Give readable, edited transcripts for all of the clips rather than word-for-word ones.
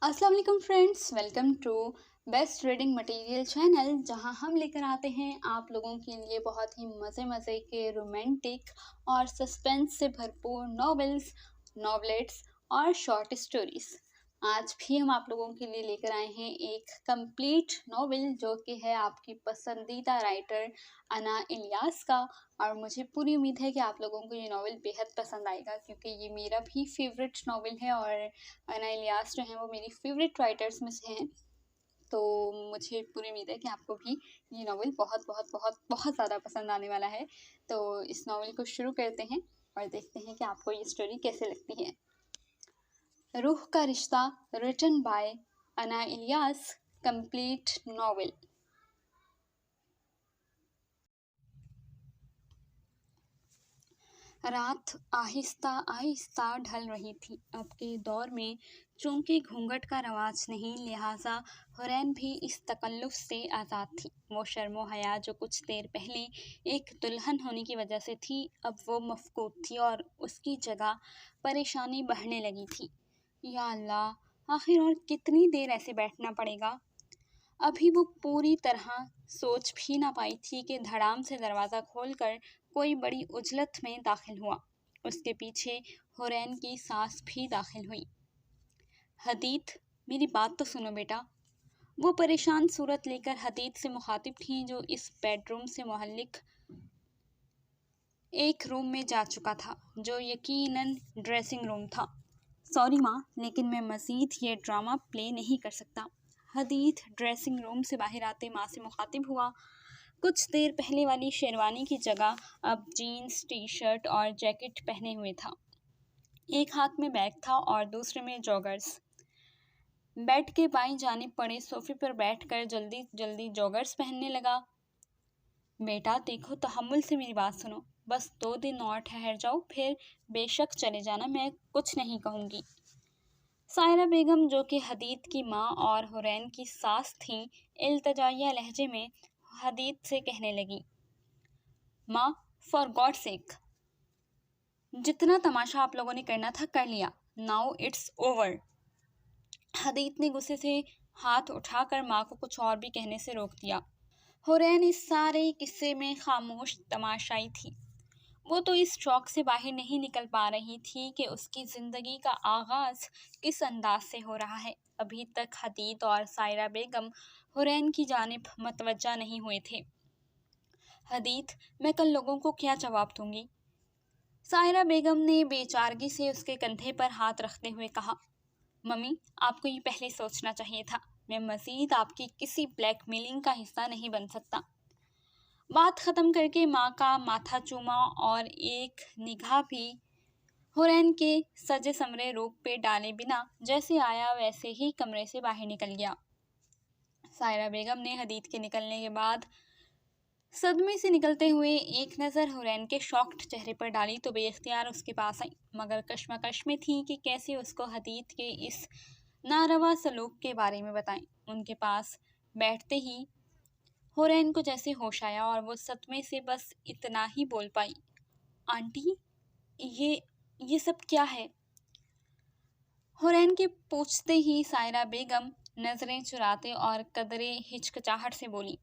अस्सलाम वालेकुम friends, welcome to best reading material channel, जहां हम लेकर आते हैं आप लोगों के लिए बहुत ही मज़े मज़े के रोमांटिक और सस्पेंस से भरपूर नॉवेल्स, नॉवलेट्स और शॉर्ट स्टोरीज। आज भी हम आप लोगों के लिए लेकर आए हैं एक कंप्लीट नॉवेल जो कि है आपकी पसंदीदा राइटर अना इलियास का। और मुझे पूरी उम्मीद है कि आप लोगों को ये नॉवेल बेहद पसंद आएगा, क्योंकि ये मेरा भी फेवरेट नॉवेल है और अना इलियास जो हैं वो मेरी फेवरेट राइटर्स में से हैं। तो मुझे पूरी उम्मीद है कि आपको भी ये नॉवेल बहुत बहुत बहुत बहुत ज़्यादा पसंद आने वाला है। तो इस नॉवेल को शुरू करते हैं और देखते हैं कि आपको ये स्टोरी कैसे लगती है। रूह का रिश्ता, रिटन बाय अना इलियास, कंप्लीट नॉवेल। रात आहिस्ता आहिस्ता ढल रही थी। अब के दौर में चूंकि घूंघट का रवाज नहीं, लिहाजा हुरैन भी इस तकल्लुफ से आज़ाद थी। वो शर्मो हया जो कुछ देर पहले एक दुल्हन होने की वजह से थी, अब वो मफकूद थी और उसकी जगह परेशानी बढ़ने लगी थी। या अल्लाह, आखिर और कितनी देर ऐसे बैठना पड़ेगा। अभी वो पूरी तरह सोच भी ना पाई थी कि धड़ाम से दरवाज़ा खोलकर कोई बड़ी उजलत में दाखिल हुआ। उसके पीछे हुरैन की सास भी दाखिल हुई। हदीत, मेरी बात तो सुनो बेटा। वो परेशान सूरत लेकर हदीत से मुखातिब थी, जो इस बेडरूम से मुहल्लिक एक रूम में जा चुका था, जो यकीनन ड्रेसिंग रूम था। सॉरी माँ, लेकिन मैं मज़ीद ये ड्रामा प्ले नहीं कर सकता। हदीत ड्रेसिंग रूम से बाहर आते माँ से मुखातिब हुआ। कुछ देर पहले वाली शेरवानी की जगह अब जीन्स, टी शर्ट और जैकेट पहने हुए था। एक हाथ में बैग था और दूसरे में जॉगर्स। बेड के बाईं जानिब पड़े सोफे पर बैठकर जल्दी जल्दी जॉगर्स पहनने लगा। बेटा देखो, तहम्मुल से मेरी बात सुनो। बस 2 दिन और ठहर जाओ, फिर बेशक चले जाना, मैं कुछ नहीं कहूँगी। सायरा बेगम, जो कि हदीत की माँ और हुरैन की सास थीं, इल्तजाइया लहजे में हदीत से कहने लगी, माँ, फॉर गॉड सेक, जितना तमाशा आप लोगों ने करना था कर लिया, नाउ इट्स ओवर। हदीत ने गुस्से से हाथ उठाकर माँ को कुछ और भी कहने से रोक दिया। हुरैन इस सारे किस्से में खामोश तमाशाई थी। वो तो इस शौक से बाहर नहीं निकल पा रही थी कि उसकी ज़िंदगी का आगाज़ किस अंदाज से हो रहा है। अभी तक हदीत और सायरा बेगम हुरैन की जानिब मतवज्जा नहीं हुए थे। हदीत, मैं कल लोगों को क्या जवाब दूंगी? सायरा बेगम ने बेचारगी से उसके कंधे पर हाथ रखते हुए कहा, मम्मी, आपको ये पहले सोचना चाहिए था। मैं मज़ीद आपकी किसी ब्लैकमेलिंग का हिस्सा नहीं बन सकता। बात ख़त्म करके माँ का माथा चूमा और एक निगाह भी हुरैन के सजे समरे रूप पे डाले बिना जैसे आया वैसे ही कमरे से बाहर निकल गया। सायरा बेगम ने हदीत के निकलने के बाद सदमे से निकलते हुए एक नज़र हुरैन के शॉक्ड चेहरे पर डाली तो बेख्तियार उसके पास आई, मगर कश्मकश में थी कि कैसे उसको हदीत के इस नारवा सलूक के बारे में बताएं। उनके पास बैठते ही हुरैन को जैसे होश आया और वो सदमे से बस इतना ही बोल पाई, आंटी, ये सब क्या है? हुरैन के पूछते ही सायरा बेगम नज़रें चुराते और कदरे हिचकिचाहट से बोली,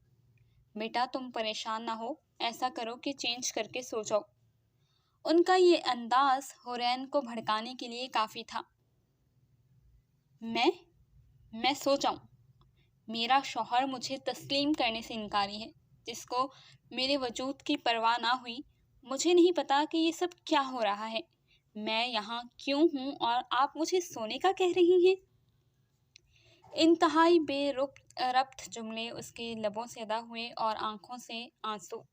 बेटा तुम परेशान ना हो, ऐसा करो कि चेंज करके सो जाओ। उनका ये अंदाज हुरैन को भड़काने के लिए काफ़ी था। मैं सो जाऊं? मेरा शौहर मुझे तस्लीम करने से इनकारी है, जिसको मेरे वजूद की परवाह ना हुई। मुझे नहीं पता कि ये सब क्या हो रहा है। मैं यहाँ क्यों हूँ और आप मुझे सोने का कह रही हैं? इंतहाई बेरब्त जुमले उसके लबों से अदा हुए और आंखों से आंसू।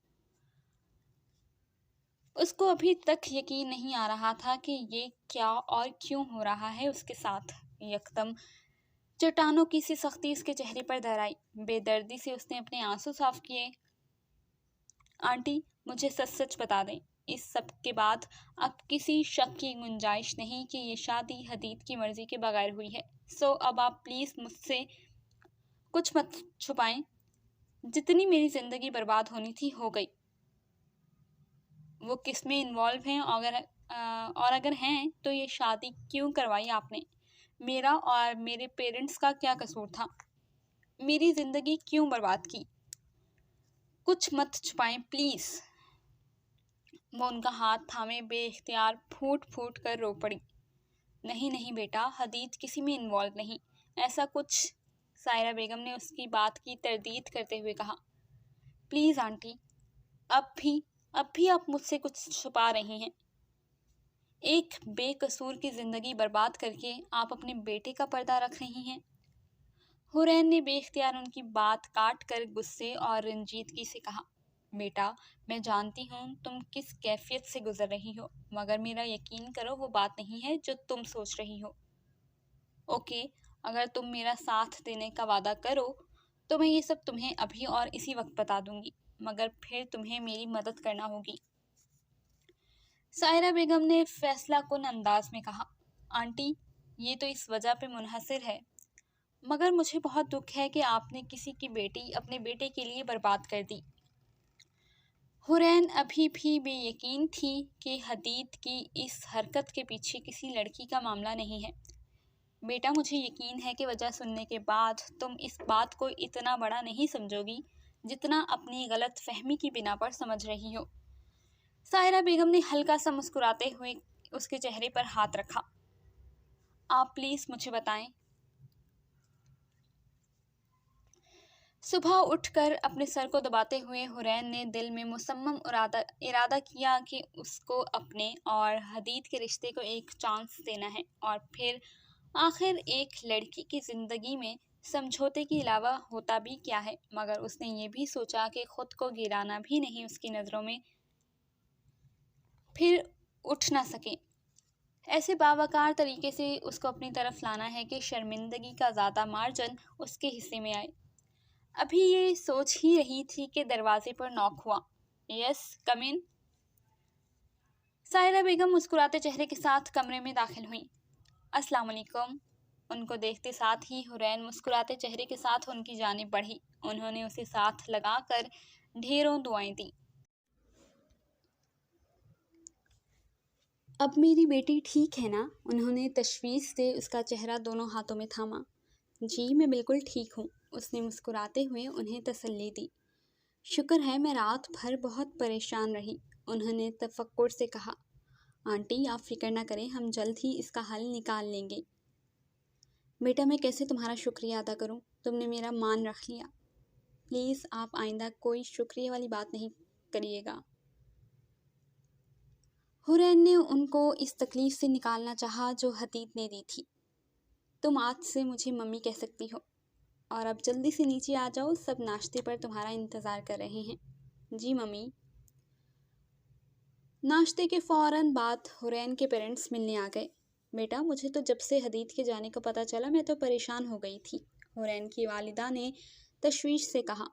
उसको अभी तक यकीन नहीं आ रहा था कि ये क्या और क्यों हो रहा है उसके साथ। यकदम चट्टानों की सी सख्ती उसके चेहरे पर दर आई। बेदर्दी से उसने अपने आंसू साफ किए। आंटी, मुझे सच सच बता दें, इस सब के बाद अब किसी शक की गुंजाइश नहीं कि ये शादी हदीत की मर्जी के बगैर हुई है। सो अब आप प्लीज़ मुझसे कुछ मत छुपाएं। जितनी मेरी ज़िंदगी बर्बाद होनी थी हो गई। वो किस में इन्वॉल्व हैं और अगर हैं तो ये शादी क्यों करवाई आपने? मेरा और मेरे पेरेंट्स का क्या कसूर था? मेरी ज़िंदगी क्यों बर्बाद की? कुछ मत छुपाएं प्लीज़। वो उनका हाथ थामे बेइख्तियार फूट फूट कर रो पड़ी। नहीं नहीं बेटा, हदीद किसी में इन्वॉल्व नहीं, ऐसा कुछ। सायरा बेगम ने उसकी बात की तरदीद करते हुए कहा। प्लीज़ आंटी, अब भी आप मुझसे कुछ छुपा रही हैं। एक बेकसूर की ज़िंदगी बर्बाद करके आप अपने बेटे का पर्दा रख रही हैं। हुरैन ने बेख्तियार उनकी बात काट कर गुस्से और रंजीदगी से कहा। बेटा, मैं जानती हूँ तुम किस कैफियत से गुजर रही हो, मगर मेरा यकीन करो वो बात नहीं है जो तुम सोच रही हो। ओके, अगर तुम मेरा साथ देने का वादा करो तो मैं ये सब तुम्हें अभी और इसी वक्त बता दूंगी, मगर फिर तुम्हें मेरी मदद करना होगी। सायरा बेगम ने फैसला कुन अंदाज में कहा। आंटी, ये तो इस वजह पे मुनहसर है, मगर मुझे बहुत दुख है कि आपने किसी की बेटी अपने बेटे के लिए बर्बाद कर दी। हुरैन अभी भी बेयकीन थी कि हदीद की इस हरकत के पीछे किसी लड़की का मामला नहीं है। बेटा, मुझे यकीन है कि वजह सुनने के बाद तुम इस बात को इतना बड़ा नहीं समझोगी जितना अपनी गलत फहमी की बिना पर समझ रही हो। सायरा बेगम ने हल्का सा मुस्कुराते हुए उसके चेहरे पर हाथ रखा। आप प्लीज़ मुझे बताएं। सुबह उठकर अपने सर को दबाते हुए हुरैन ने दिल में मुसम्मम इरादा किया कि उसको अपने और हदीद के रिश्ते को एक चांस देना है, और फिर आखिर एक लड़की की ज़िंदगी में समझौते के अलावा होता भी क्या है। मगर उसने ये भी सोचा कि खुद को गिराना भी नहीं उसकी नज़रों में फिर उठ ना सके। ऐसे बावकार तरीके से उसको अपनी तरफ लाना है कि शर्मिंदगी का ज़्यादा मार्जिन उसके हिस्से में आए। अभी ये सोच ही रही थी कि दरवाजे पर नॉक हुआ। यस, कम इन। सायरा बेगम मुस्कुराते चेहरे के साथ कमरे में दाखिल हुई। अस्सलाम वालेकुम। उनको देखते साथ ही हुरैन मुस्कुराते चेहरे के साथ उनकी जानिब बढ़ी। उन्होंने उसे साथ लगाकर ढेरों दुआएं दी। अब मेरी बेटी ठीक है ना? उन्होंने तशवीश से उसका चेहरा दोनों हाथों में थामा। जी, मैं बिल्कुल ठीक हूँ, उसने मुस्कुराते हुए उन्हें तसल्ली दी। शुक्र है, मैं रात भर बहुत परेशान रही, उन्होंने तफक्कुर से कहा। आंटी, आप फिक्र न करें, हम जल्द ही इसका हल निकाल लेंगे। बेटा, मैं कैसे तुम्हारा शुक्रिया अदा करूं? तुमने मेरा मान रख लिया। प्लीज़ आप आइंदा कोई शुक्रिया वाली बात नहीं करिएगा। हुरैन ने उनको इस तकलीफ से निकालना चाहा जो हदीद ने दी थी। तुम आज से मुझे मम्मी कह सकती हो, और अब जल्दी से नीचे आ जाओ, सब नाश्ते पर तुम्हारा इंतज़ार कर रहे हैं। जी मम्मी। नाश्ते के फ़ौरन बाद हुरैन के पेरेंट्स मिलने आ गए। बेटा, मुझे तो जब से हदीद के जाने का पता चला मैं तो परेशान हो गई थी, हुरैन की वालिदा ने तशवीश से कहा।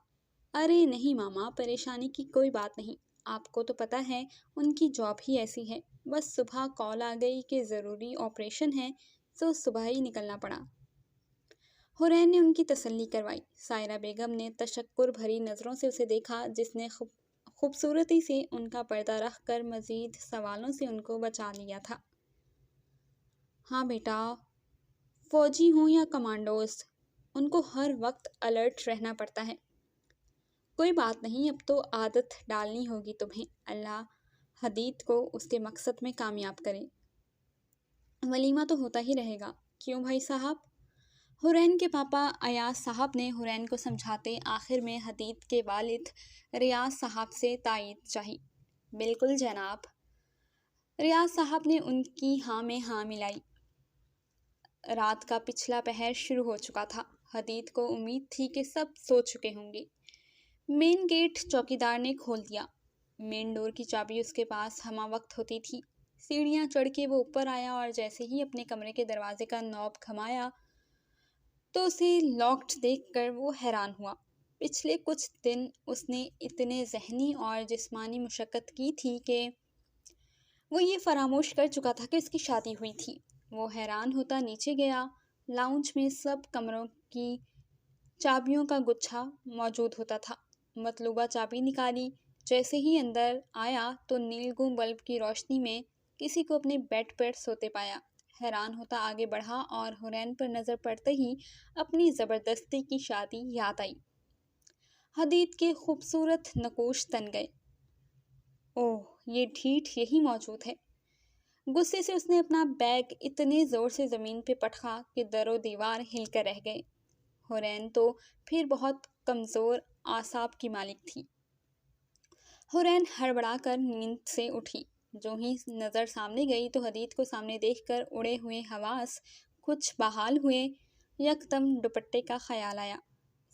अरे नहीं मामा, परेशानी की कोई बात नहीं, आपको तो पता है उनकी जॉब ही ऐसी है। बस सुबह कॉल आ गई कि ज़रूरी ऑपरेशन है, तो सुबह ही निकलना पड़ा। हुरैन ने उनकी तसल्ली करवाई। सायरा बेगम ने तशक्कुर भरी नज़रों से उसे देखा, जिसने खूबसूरती से उनका पर्दा रख कर मज़ीद सवालों से उनको बचा लिया था। हाँ बेटा, फ़ौजी हों या कमांडोज, उनको हर वक्त अलर्ट रहना पड़ता है। कोई बात नहीं, अब तो आदत डालनी होगी तुम्हें। अल्लाह हदीद को उसके मकसद में कामयाब करे। वलीमा तो होता ही रहेगा, क्यों भाई साहब? हुरैन के पापा अयाज साहब ने हुरैन को समझाते आखिर में हदीद के वालिद रियाज साहब से तायीद चाही। बिल्कुल जनाब। रियाज साहब ने उनकी हाँ में हाँ मिलाई। रात का पिछला पहर शुरू हो चुका था। हदीद को उम्मीद थी कि सब सो चुके होंगे। मेन गेट चौकीदार ने खोल दिया। मेन डोर की चाबी उसके पास हमा वक्त होती थी। सीढ़ियाँ चढ़ के वो ऊपर आया और जैसे ही अपने कमरे के दरवाजे का नॉब घुमाया तो उसे लॉक्ड देखकर वो हैरान हुआ। पिछले कुछ दिन उसने इतने ज़हनी और जिस्मानी मुशक्क़त की थी कि वो ये फरामोश कर चुका था कि उसकी शादी हुई थी। वो हैरान होता नीचे गया। लाउंज में सब कमरों की चाबियों का गुच्छा मौजूद होता था। मतलूबा चाबी निकाली। जैसे ही अंदर आया तो नीलगू बल्ब की रोशनी में किसी को अपने बेड पर सोते पाया। हैरान होता आगे बढ़ा और हुरैन पर नज़र पड़ते ही अपनी ज़बरदस्ती की शादी याद आई। हदीद के खूबसूरत नकोश तन गए। ओह, ये ढीठ यही मौजूद है। गुस्से से उसने अपना बैग इतने जोर से जमीन पे पटका कि दरो दीवार हिलकर रह गए। हुरैन तो फिर बहुत कमजोर आसाब की मालिक थी। हुरैन हड़बड़ाकर नींद से उठी। जो ही नजर सामने गई तो हदीद को सामने देखकर उड़े हुए हवास कुछ बहाल हुए। यकदम दुपट्टे का ख्याल आया।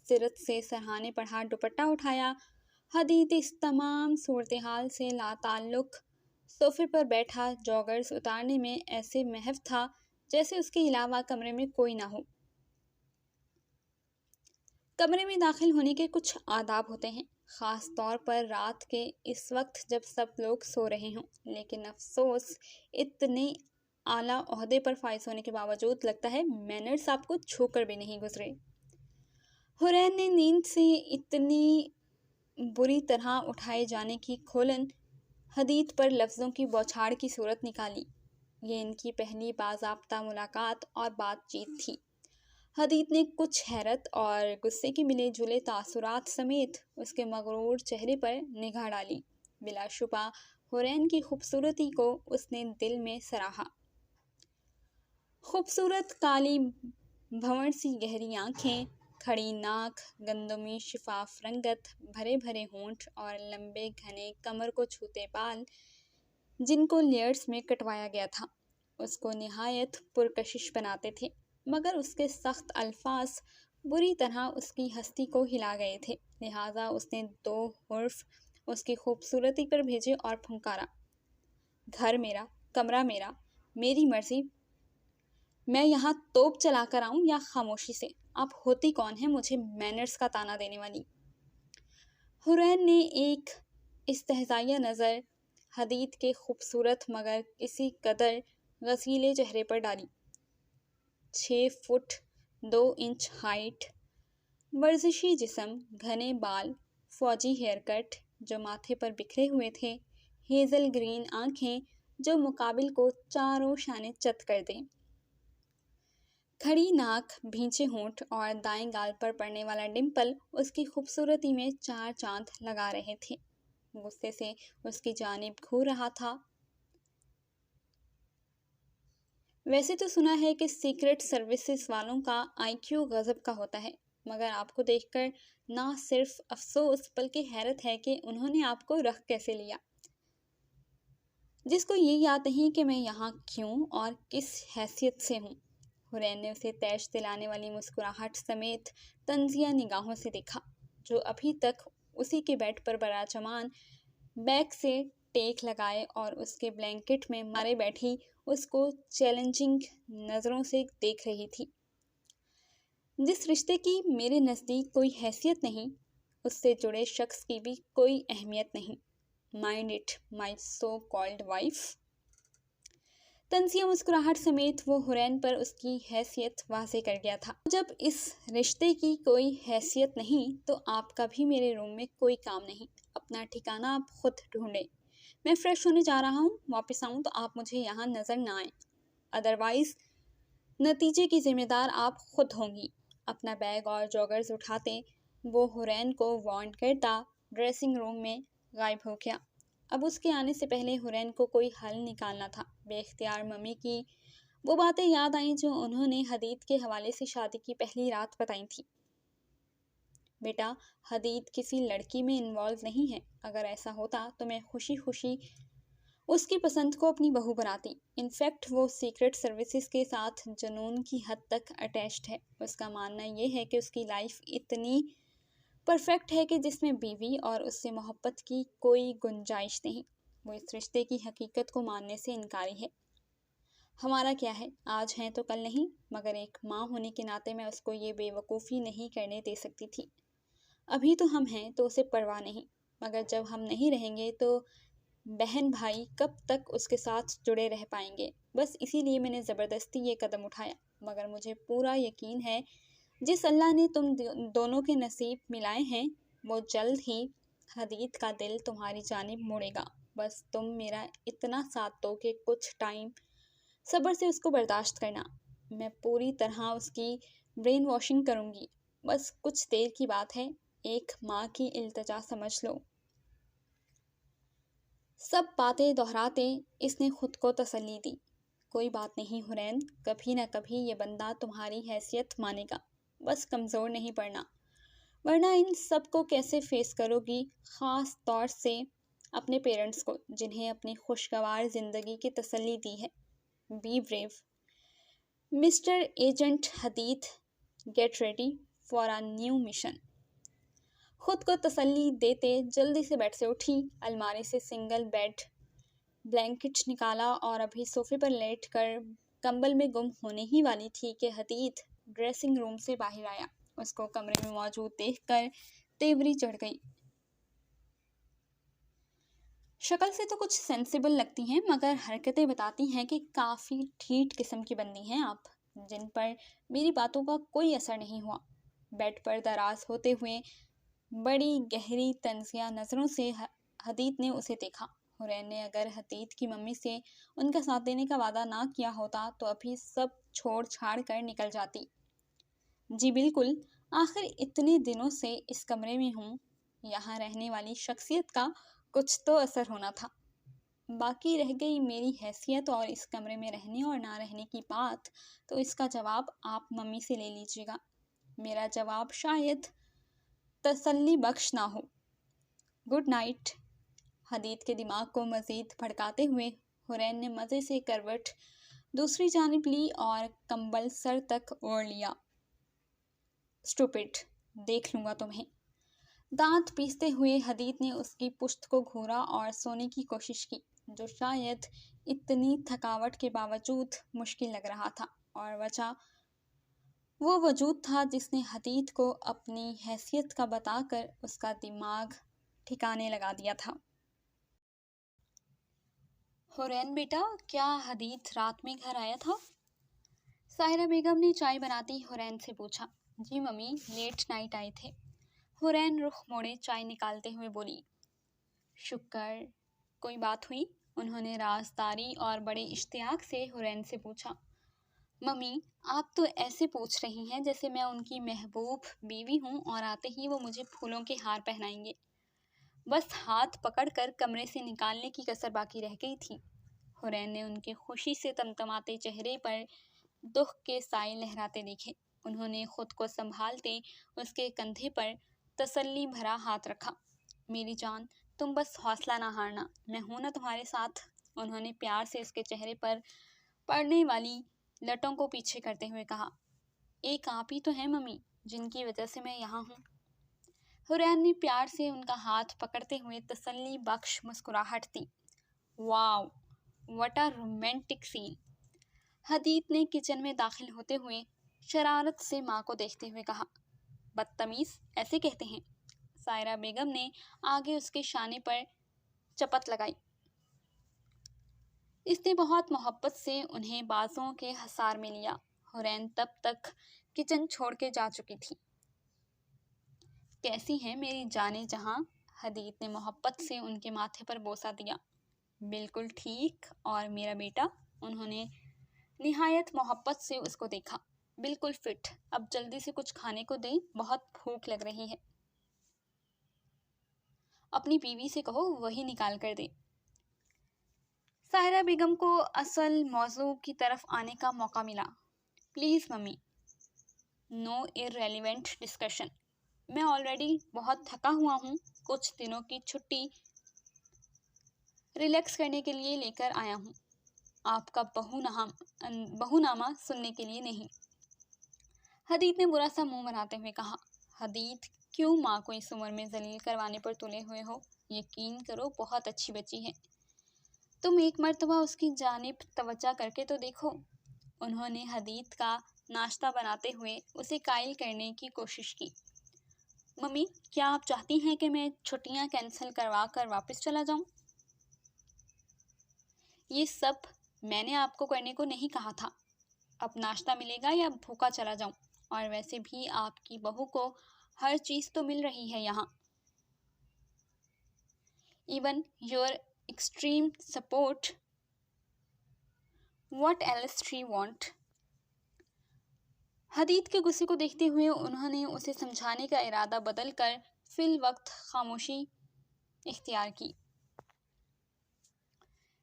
सिरत से सरहाने पर हाथ दुपट्टा उठाया। हदीद इस तमाम सूरत हाल से लाताल्लुक सोफे पर बैठा जॉगर्स उतारने में ऐसे महव था जैसे उसके अलावा कमरे में कोई ना हो। कमरे में दाखिल होने के कुछ आदाब होते हैं, ख़ास तौर पर रात के इस वक्त जब सब लोग सो रहे हों। लेकिन अफसोस, इतने आला ओहदे पर फाइज होने के बावजूद लगता है मैनर्स आपको छूकर भी नहीं गुजरे। हुरैन ने नींद से इतनी बुरी तरह उठाए जाने की खोलन हदीद पर लफ्ज़ों की बौछार की सूरत निकाली। ये इनकी पहली बाज़ाब्ता मुलाकात और बातचीत थी। हदीद ने कुछ हैरत और गुस्से के मिले जुले तासुरात समेत उसके मगरूर चेहरे पर निगाह डाली। बिलाशुबा हुरैन की खूबसूरती को उसने दिल में सराहा। खूबसूरत काली भंवर सी गहरी आंखें, खड़ी नाक, गंदमी शिफाफ रंगत, भरे भरे होंठ और लंबे घने कमर को छूते बाल जिनको लेयर्स में कटवाया गया था, उसको निहायत पुरकशिश बनाते थे। मगर उसके सख्त अल्फाज बुरी तरह उसकी हस्ती को हिला गए थे। लिहाजा उसने 2 हुर्फ उसकी खूबसूरती पर भेजे और फुंकारा, घर मेरा, कमरा मेरा, मेरी मर्जी। मैं यहाँ तोप चला कर आऊं या खामोशी से? आप होती कौन है मुझे मैनर्स का ताना देने वाली? हुरैन ने एक इस्तेहज़ाइया नज़र हदीद के खूबसूरत मगर किसी कदर गसीले चेहरे पर डाली। 6 फुट 2 इंच हाइट, वर्जिशी जिस्म, घने बाल, फौजी हेयर कट जो माथे पर बिखरे हुए थे, हेज़ल ग्रीन आंखें जो मुकाबिल को चारों शाने चत कर दें, खड़ी नाक, भींचे होंठ और दाएं गाल पर पड़ने वाला डिंपल उसकी खूबसूरती में 4 चांद लगा रहे थे। गुस्से से उसकी जानिब घूर रहा था। वैसे तो सुना है कि सीक्रेट सर्विसेज वालों का आईक्यू गजब का होता है, मगर आपको देखकर ना सिर्फ अफसोस बल्कि हैरत है कि उन्होंने आपको रख कैसे लिया, जिसको ये याद नहीं कि मैं यहाँ क्यों और किस हैसियत से हूँ। हुरैन ने उसे तैश दिलाने वाली मुस्कुराहट समेत तंजिया निगाहों से देखा, जो अभी तक उसी के बेड पर बराचमान बैग से टेक लगाए और उसके ब्लैंकेट में मारे बैठी उसको चैलेंजिंग नज़रों से देख रही थी। जिस रिश्ते की मेरे नज़दीक कोई हैसियत नहीं, उससे जुड़े शख्स की भी कोई अहमियत नहीं। Mind it, my so called wife. तंजिया मुस्कुराहट समेत वो हुरैन पर उसकी हैसियत वाज़े कर गया था। जब इस रिश्ते की कोई हैसियत नहीं तो आपका भी मेरे रूम में कोई काम नहीं। अपना ठिकाना आप खुद ढूंढें। मैं फ्रेश होने जा रहा हूँ, वापस आऊँ तो आप मुझे यहाँ नज़र ना आए, अदरवाइज़ नतीजे की जिम्मेदार आप खुद होंगी। अपना बैग और जॉगर्स उठाते वो हुरैन को वार्न करता ड्रेसिंग रूम में गायब हो गया। अब उसके आने से पहले हुरैन को कोई हल निकालना था। बेख्तियार मम्मी की वो बातें याद आईं जो उन्होंने हदीद के हवाले से शादी की पहली रात बताई थी। बेटा, हदीद किसी लड़की में इन्वॉल्व नहीं है। अगर ऐसा होता तो मैं खुशी खुशी उसकी पसंद को अपनी बहू बनाती। इनफैक्ट वो सीक्रेट सर्विसेज के साथ जुनून की हद तक अटैच्ड है। उसका मानना ये है कि उसकी लाइफ इतनी परफेक्ट है कि जिसमें बीवी और उससे मोहब्बत की कोई गुंजाइश नहीं। वो इस रिश्ते की हकीकत को मानने से इनकारी है। हमारा क्या है, आज है तो कल नहीं, मगर एक माँ होने के नाते मैं उसको ये बेवकूफ़ी नहीं करने दे सकती थी। अभी तो हम हैं तो उसे परवाह नहीं, मगर जब हम नहीं रहेंगे तो बहन भाई कब तक उसके साथ जुड़े रह पाएंगे। बस इसीलिए मैंने ज़बरदस्ती ये कदम उठाया। मगर मुझे पूरा यकीन है जिस अल्लाह ने तुम दोनों के नसीब मिलाए हैं वो जल्द ही हदीद का दिल तुम्हारी जानिब मुड़ेगा। बस तुम मेरा इतना साथ दो कि कुछ टाइम सब्र से उसको बर्दाश्त करना। मैं पूरी तरह उसकी ब्रेन वॉशिंग करूंगी। बस कुछ देर की बात है, एक माँ की इल्तिजा समझ लो। सब बातें दोहराते इसने खुद को तसल्ली दी। कोई बात नहीं हुरैन, कभी न कभी ये बंदा तुम्हारी हैसियत मानेगा। बस कमज़ोर नहीं पड़ना, वरना इन सब को कैसे फेस करोगी, ख़ास तौर से अपने पेरेंट्स को जिन्हें अपनी खुशगवार ज़िंदगी की तसल्ली दी है। Be brave mister agent Hadid, get ready for a new mission. खुद को तसल्ली देते जल्दी से बेड से उठी, अलमारी से सिंगल बेड ब्लैंकेट निकाला और अभी सोफे पर लेट कर कंबल में गुम होने ही वाली थी कि हदीद ड्रेसिंग रूम से बाहर आया। उसको कमरे में मौजूद देखकर तेवरी चढ़ गई। शक्ल से तो कुछ सेंसिबल लगती हैं, मगर हरकतें बताती हैं कि काफ़ी ठीठ किस्म की बंदी हैं आप, जिन पर मेरी बातों का कोई असर नहीं हुआ। बेड पर दराज होते हुए बड़ी गहरी तंजिया नज़रों से हदीद ने उसे देखा। हुरैन ने अगर हदीद की मम्मी से उनका साथ देने का वादा ना किया होता तो अभी सब छोड़ छाड़ कर निकल जाती। जी बिल्कुल, आखिर इतने दिनों से इस कमरे में हूँ, यहाँ रहने वाली शख्सियत का कुछ तो असर होना था। बाकी रह गई मेरी हैसियत और इस कमरे में रहने और ना रहने की बात, तो इसका जवाब आप मम्मी से ले लीजिएगा। मेरा जवाब शायद तसल्ली बख्श ना हो। Good night. हदीद के दिमाग को मज़ीद भड़काते हुए हुरैन ने मज़े से करवट दूसरी जानिब ली और कंबल सर तक ओढ़ लिया। स्टूपिड, देख लूँगा तुम्हें। दांत पीसते हुए हदीद ने उसकी पुश्त को घूरा और सोने की कोशिश की, जो शायद इतनी थकावट के बावजूद मुश्किल लग रहा था। और वजह वो वजूद था जिसने हदीद को अपनी हैसियत का बताकर उसका दिमाग ठिकाने लगा दिया था। हुरैन बेटा, क्या हदीद रात में घर आया था? साहिरा बेगम ने चाय बनाती हुरैन से पूछा। जी मम्मी, लेट नाइट आए थे। हुरैन रुख मोड़े चाय निकालते हुए बोली। शुक्र, कोई बात हुई? उन्होंने राजदारी और बड़े इश्तियाक से हुरैन से पूछा। मम्मी, आप तो ऐसे पूछ रही हैं जैसे मैं उनकी महबूब बीवी हूँ और आते ही वो मुझे फूलों के हार पहनाएंगे। बस हाथ पकड़कर कमरे से निकालने की कसर बाकी रह गई थी। हुरैन ने उनके खुशी से तमतमाते चेहरे पर दुख के साए लहराते देखे। उन्होंने खुद को संभालते उसके कंधे पर तसल्ली भरा हाथ रखा। मेरी जान, तुम बस हौसला ना हारना, मैं हूं ना तुम्हारे साथ। उन्होंने प्यार से उसके चेहरे पर पड़ने वाली लटों को पीछे करते हुए कहा। एक आप ही तो हैं मम्मी, जिनकी वजह से मैं यहाँ हूँ। हुरैन ने प्यार से उनका हाथ पकड़ते हुए तसल्ली बख्श मुस्कुराहट दी। Wow, what a romantic scene. Hadid ने किचन में दाखिल होते हुए शरारत से माँ को देखते हुए कहा। बदतमीज ऐसे कहते हैं। सायरा बेगम ने आगे उसके शाने पर चपत लगाई। इसने बहुत मोहब्बत से उन्हें बाजों के हसार में लिया। हुरैन तब तक किचन छोड़ के जा चुकी थी। कैसी है मेरी जाने जहां? हदीद ने मोहब्बत से उनके माथे पर बोसा दिया। बिल्कुल ठीक। और मेरा बेटा? उन्होंने निहायत मोहब्बत से उसको देखा। बिल्कुल फिट। अब जल्दी से कुछ खाने को दें, बहुत भूख लग रही है। अपनी बीवी से कहो वही निकाल कर दे। साहिरा बेगम को असल मौजू की तरफ आने का मौका मिला। Please mummy, no irrelevant discussion. मैं ऑलरेडी बहुत थका हुआ हूँ। कुछ दिनों की छुट्टी रिलैक्स करने के लिए लेकर आया हूँ, आपका बहुनामा सुनने के लिए नहीं। हदीद ने बुरा सा मुंह बनाते हुए कहा। हदीद, क्यों माँ को इस उम्र में जलील करवाने पर तुले हुए हो? यकीन करो बहुत अच्छी बच्ची है। तुम एक मर्तबा उसकी जानिब तवज्जो करके तो देखो। उन्होंने हदीद का नाश्ता बनाते हुए उसे कायल करने की कोशिश की। मम्मी, क्या आप चाहती हैं कि मैं छुट्टियां कैंसिल करवा कर वापस चला जाऊं? ये सब मैंने आपको करने को नहीं कहा था। अब नाश्ता मिलेगा या भूखा चला जाऊं? और वैसे भी आपकी बहू को हर चीज़ तो मिल रही है यहाँ। Even your extreme support. What else she want? हदीद के गुस्से को देखते हुए उन्होंने उसे समझाने का इरादा बदलकर फिल वक्त खामोशी इख्तियार की।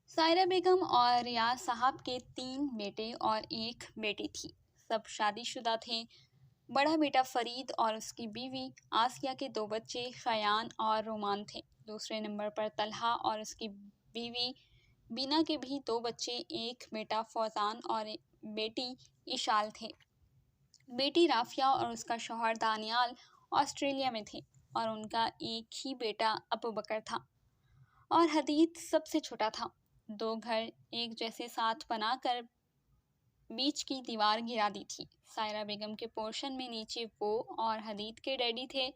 सायरा बेगम और रियाज साहब के 3 बेटे और 1 बेटी थी। सब शादीशुदा थे। बड़ा बेटा फरीद और उसकी बीवी आसिया के 2 बच्चे शयान और रोमान थे। दूसरे नंबर पर तलहा और उसकी बीवी बीना के भी 2 बच्चे, 1 बेटा फौजान और बेटी इशाल थे। बेटी राफिया और उसका शौहर दानियाल ऑस्ट्रेलिया में थे और उनका एक ही बेटा अबू बकर था और हदीद सबसे छोटा था। 2 घर एक जैसे साथ बनाकर बीच की दीवार गिरा दी थी। सायरा बेगम के पोर्शन में नीचे वो और हदीद के डैडी थे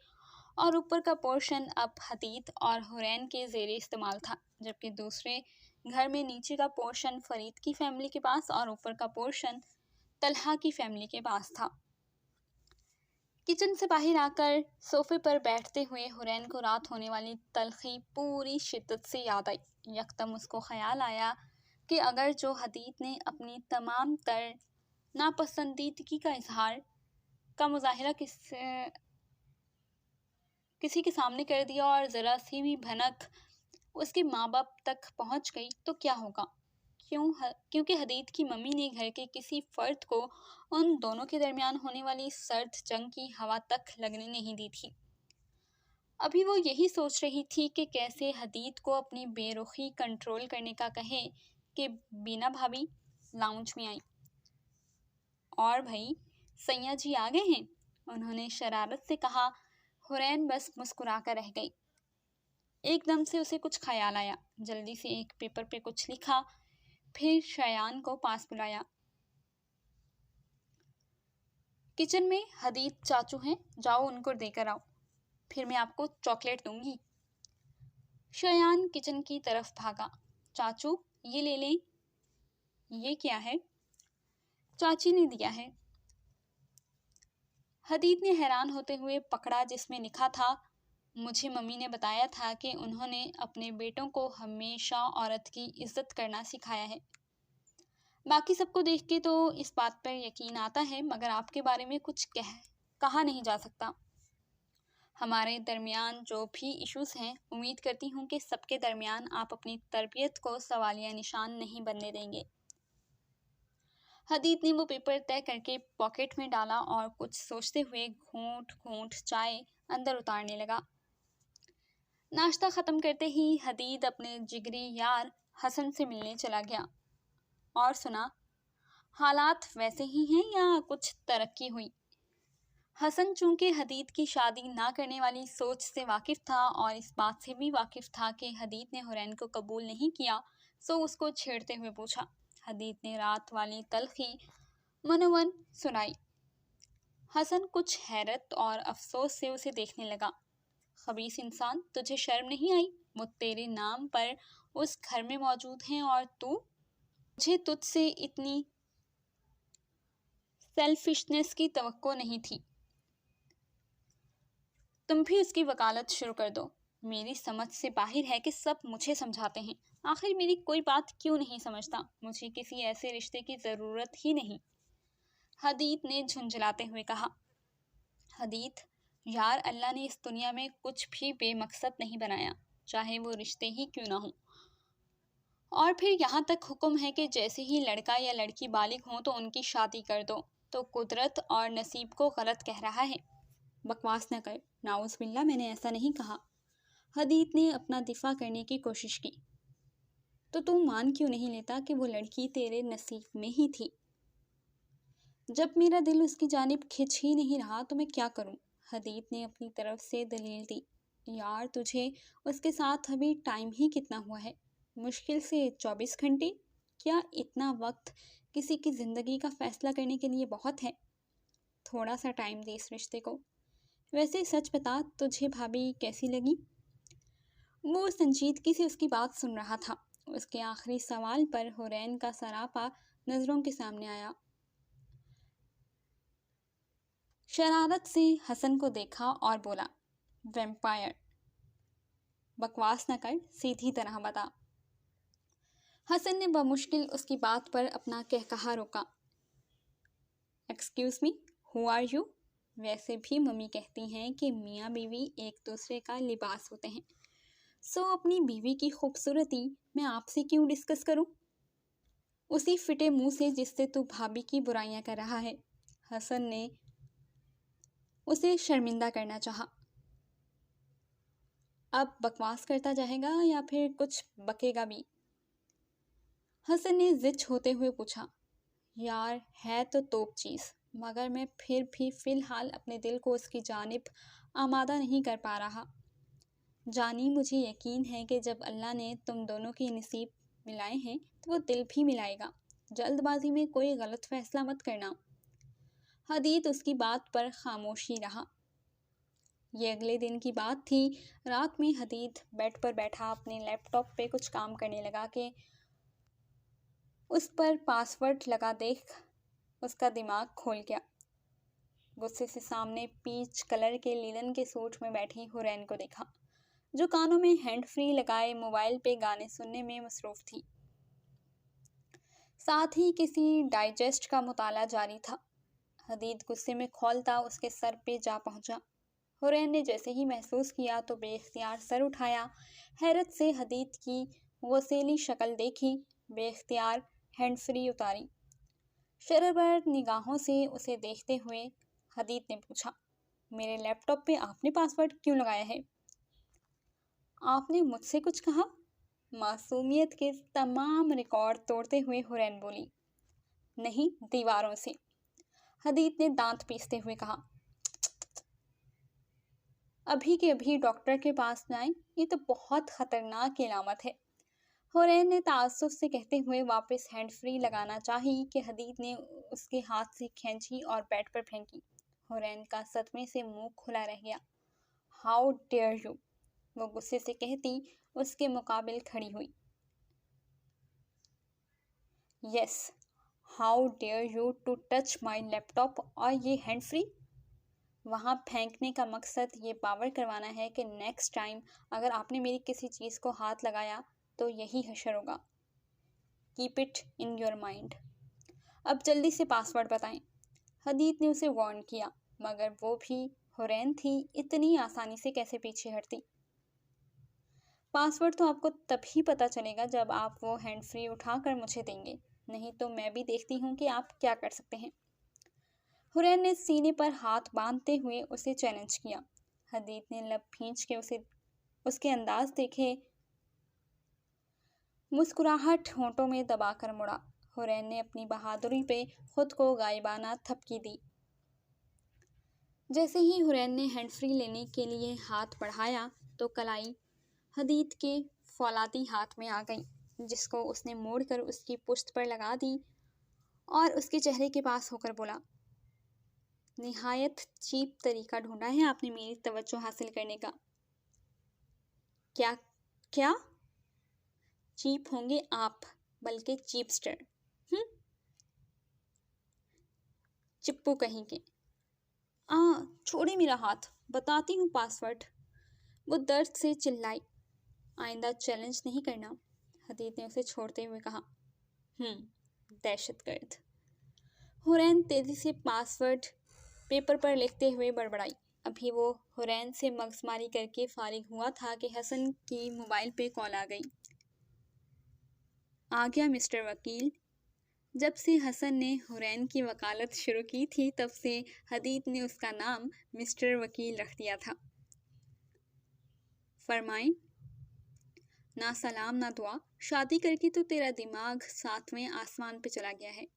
और ऊपर का पोर्शन अब हदीद और हुरैन के ज़ेरे इस्तेमाल था, जबकि दूसरे घर में नीचे का पोर्शन फरीद की फैमिली के पास और ऊपर का पोर्शन तलहा की फैमिली के पास था। किचन से बाहर आकर सोफे पर बैठते हुए हुरैन को रात होने वाली तलखी पूरी शिद्दत से याद आई। यकदम उसको ख्याल आया कि अगर जो हदीद ने अपनी तमाम तर नापसंदीदगी का इजहार का मुजाहिरा किसी के सामने कर दिया और ज़रा सी भी भनक उसके माँ बाप तक पहुँच गई तो क्या होगा। क्योंकि हदीद की मम्मी ने घर के किसी फ़र्द को उन दोनों के दरमियान होने वाली सर्द जंग की हवा तक लगने नहीं दी थी। अभी वो यही सोच रही थी कि कैसे हदीद को अपनी बेरुखी कंट्रोल करने का कहे कि बीना भाभी लाउंज में आई। और भाई सैया जी आ गए हैं, उन्होंने शरारत से कहा। हुरैन बस मुस्कुराकर रह गई। एकदम से उसे कुछ ख्याल आया। जल्दी से एक पेपर पे कुछ लिखा, फिर शयान को पास बुलाया। किचन में हदीद चाचू हैं, जाओ उनको देकर आओ, फिर मैं आपको चॉकलेट दूंगी। शयान किचन की तरफ भागा। चाचू ये ले लें। ये क्या है? चाची ने दिया है। हदीद ने हैरान होते हुए पकड़ा, जिसमें लिखा था, मुझे मम्मी ने बताया था कि उन्होंने अपने बेटों को हमेशा औरत की इज्जत करना सिखाया है। बाकी सबको देख के तो इस बात पर यकीन आता है, मगर आपके बारे में कुछ कहा नहीं जा सकता। हमारे दरमियान जो भी इश्यूज़ हैं, उम्मीद करती हूँ कि सबके दरमियान आप अपनी तरबियत को सवालिया निशान नहीं बनने देंगे। हदीद ने वो पेपर तय करके पॉकेट में डाला और कुछ सोचते हुए घूंट घूंट चाय अंदर उतारने लगा। नाश्ता ख़त्म करते ही हदीद अपने जिगरी यार हसन से मिलने चला गया। और सुना, हालात वैसे ही हैं या कुछ तरक्की हुई? हसन चूंकि हदीद की शादी ना करने वाली सोच से वाकिफ़ था और इस बात से भी वाकिफ़ था कि हदीद ने हुरैन को कबूल नहीं किया, सो उसको छेड़ते हुए पूछा। हदीद ने रात वाली तलखी मनोवन सुनाई। हसन कुछ हैरत और अफसोस से उसे देखने लगा। खबीस इंसान, तुझे शर्म नहीं आई? वो तेरे नाम पर उस घर में मौजूद हैं और तू? मुझे तुझसे इतनी सेल्फिशनेस की तवक्को नहीं थी। तुम भी उसकी वकालत शुरू कर दो। मेरी समझ से बाहर है कि सब मुझे समझाते हैं। आखिर मेरी कोई बात क्यों नहीं समझता? मुझे किसी ऐसे रिश्ते की ज़रूरत ही नहीं। हदीद ने झुंझलाते हुए कहा। हदीद, यार अल्लाह ने इस दुनिया में कुछ भी बेमकसद नहीं बनाया, चाहे वो रिश्ते ही क्यों ना हो। और फिर यहाँ तक हुक्म है कि जैसे ही लड़का या लड़की बालिग हो तो उनकी शादी कर दो, तो कुदरत और नसीब को गलत कह रहा है। बकवास न कर, नाउज़ बिल्ला, मैंने ऐसा नहीं कहा। हदीद ने अपना दिफा करने की कोशिश की। तो तू मान क्यों नहीं लेता कि वो लड़की तेरे नसीब में ही थी? जब मेरा दिल उसकी जानिब खिंच ही नहीं रहा तो मैं क्या करूं? हदीद ने अपनी तरफ से दलील दी। यार तुझे उसके साथ अभी टाइम ही कितना हुआ है? मुश्किल से 24 घंटे। क्या इतना वक्त किसी की ज़िंदगी का फैसला करने के लिए बहुत है? थोड़ा सा टाइम दे इस रिश्ते को। वैसे सच बता, तुझे भाभी कैसी लगी? वो संजीदगी से उसकी बात सुन रहा था। उसके आखिरी सवाल पर हुरैन का सरापा नज़रों के सामने आया। शरारत से हसन को देखा और बोला, वैम्पायर। बकवास न कर, सीधी तरह बता। हसन ने बमुश्किल उसकी बात पर अपना कहकहा रोका। Excuse me, who are you? वैसे भी मम्मी कहती हैं कि मियाँ बीवी एक दूसरे का लिबास होते हैं, सो अपनी बीवी की खूबसूरती मैं आपसे क्यों डिस्कस करूं? उसी फिटे मुंह से जिससे तू भाभी की बुराइयां कर रहा है। हसन ने उसे शर्मिंदा करना चाहा। अब बकवास करता जाएगा या फिर कुछ बकेगा भी? हसन ने जिद होते हुए पूछा। यार है तो तोप चीज़, मगर मैं फिर भी फ़िलहाल अपने दिल को उसकी जानिब आमादा नहीं कर पा रहा। जानी, मुझे यकीन है कि जब अल्लाह ने तुम दोनों के नसीब मिलाए हैं तो वो दिल भी मिलाएगा। जल्दबाजी में कोई गलत फैसला मत करना। हदीद उसकी बात पर खामोशी रहा। ये अगले दिन की बात थी। रात में हदीद बेड पर बैठा अपने लैपटॉप पे कुछ काम करने लगा कि उस पर पासवर्ड लगा देख उसका दिमाग खोल गया। गुस्से से सामने पीच कलर के लिनन के सूट में बैठी हुरैन को देखा, जो कानों में हैंड फ्री लगाए मोबाइल पे गाने सुनने में मसरूफ थी। साथ ही किसी डाइजेस्ट का मुताला जारी था। हदीद गुस्से में खौलता उसके सर पे जा पहुंचा। हुरैन ने जैसे ही महसूस किया तो बेख्तियार सर उठाया। हैरत से हदीद की गुस्सेली शक्ल देखी, बेख्तियार हैंड फ्री उतारी। शर्रबर निगाहों से उसे देखते हुए हदीद ने पूछा, मेरे लैपटॉप पे आपने पासवर्ड क्यों लगाया है? आपने मुझसे कुछ कहा? मासूमियत के तमाम रिकॉर्ड तोड़ते हुए हुरैन बोली। नहीं, दीवारों से। हदीद ने दांत पीसते हुए कहा। अभी के अभी डॉक्टर के पास जाएं, ये तो बहुत खतरनाक इलामत है। हुरैन ने ताज्जुब से कहते हुए वापस हैंड फ्री लगाना चाही कि हदीद ने उसके हाथ से खींची और बेड पर फेंकी। हुरैन का सदमे से मुंह खुला रह गया। हाउ डेयर यू, वो गुस्से से कहती उसके मुकाबिल खड़ी हुई। Yes, how dare you to touch my laptop, और ये हैंड फ्री? वहाँ फेंकने का मकसद ये पावर करवाना है कि नेक्स्ट टाइम अगर आपने मेरी किसी चीज़ को हाथ लगाया तो यही हशर होगा। Keep it in your mind. अब जल्दी से पासवर्ड बताएं। हदीद ने उसे वार्न किया, मगर वो भी हुरैन थी, इतनी आसानी से कैसे पीछे हटती। पासवर्ड तो आपको तभी पता चलेगा जब आप वो हैंड फ्री उठाकर मुझे देंगे, नहीं तो मैं भी देखती हूँ कि आप क्या कर सकते हैं। हुरैन ने सीने पर हाथ बांधते हुए उसे चैलेंज किया। हदीद ने लब खींच के उसके अंदाज देखे, मुस्कुराहट होंठों में दबाकर मुड़ा। हुरैन ने अपनी बहादुरी पे खुद को गायबाना थपकी दी। जैसे ही हुरैन ने हैंड फ्री लेने के लिए हाथ बढ़ाया तो कलाई हदीद के फौलादी हाथ में आ गई, जिसको उसने मोड़कर उसकी पुश्त पर लगा दी और उसके चेहरे के पास होकर बोला, निहायत चीप तरीका ढूंढा है आपने मेरी तवज्जो हासिल करने का। क्या क्या? चीप होंगे आप, बल्कि चीपस्टर। चिप्पू कहीं के। छोड़ी मेरा हाथ, बताती हूँ पासवर्ड। वो दर्द से चिल्लाई। आइंदा चैलेंज नहीं करना, हदीद ने उसे छोड़ते हुए कहा। दहशतगर्द। हुरैन तेजी से पासवर्ड पेपर पर लिखते हुए बड़बड़ाई। अभी वो हुरैन से मगजमारी करके फारिग हुआ था कि हसन की मोबाइल पे कॉल आ गई। आ गया मिस्टर वकील। जब से हसन ने हुरैन की वकालत शुरू की थी तब से हदीद ने उसका नाम मिस्टर वकील रख दिया था। फरमाएं। ना सलाम ना दुआ, शादी करके तो तेरा दिमाग 7वें आसमान पे चला गया है।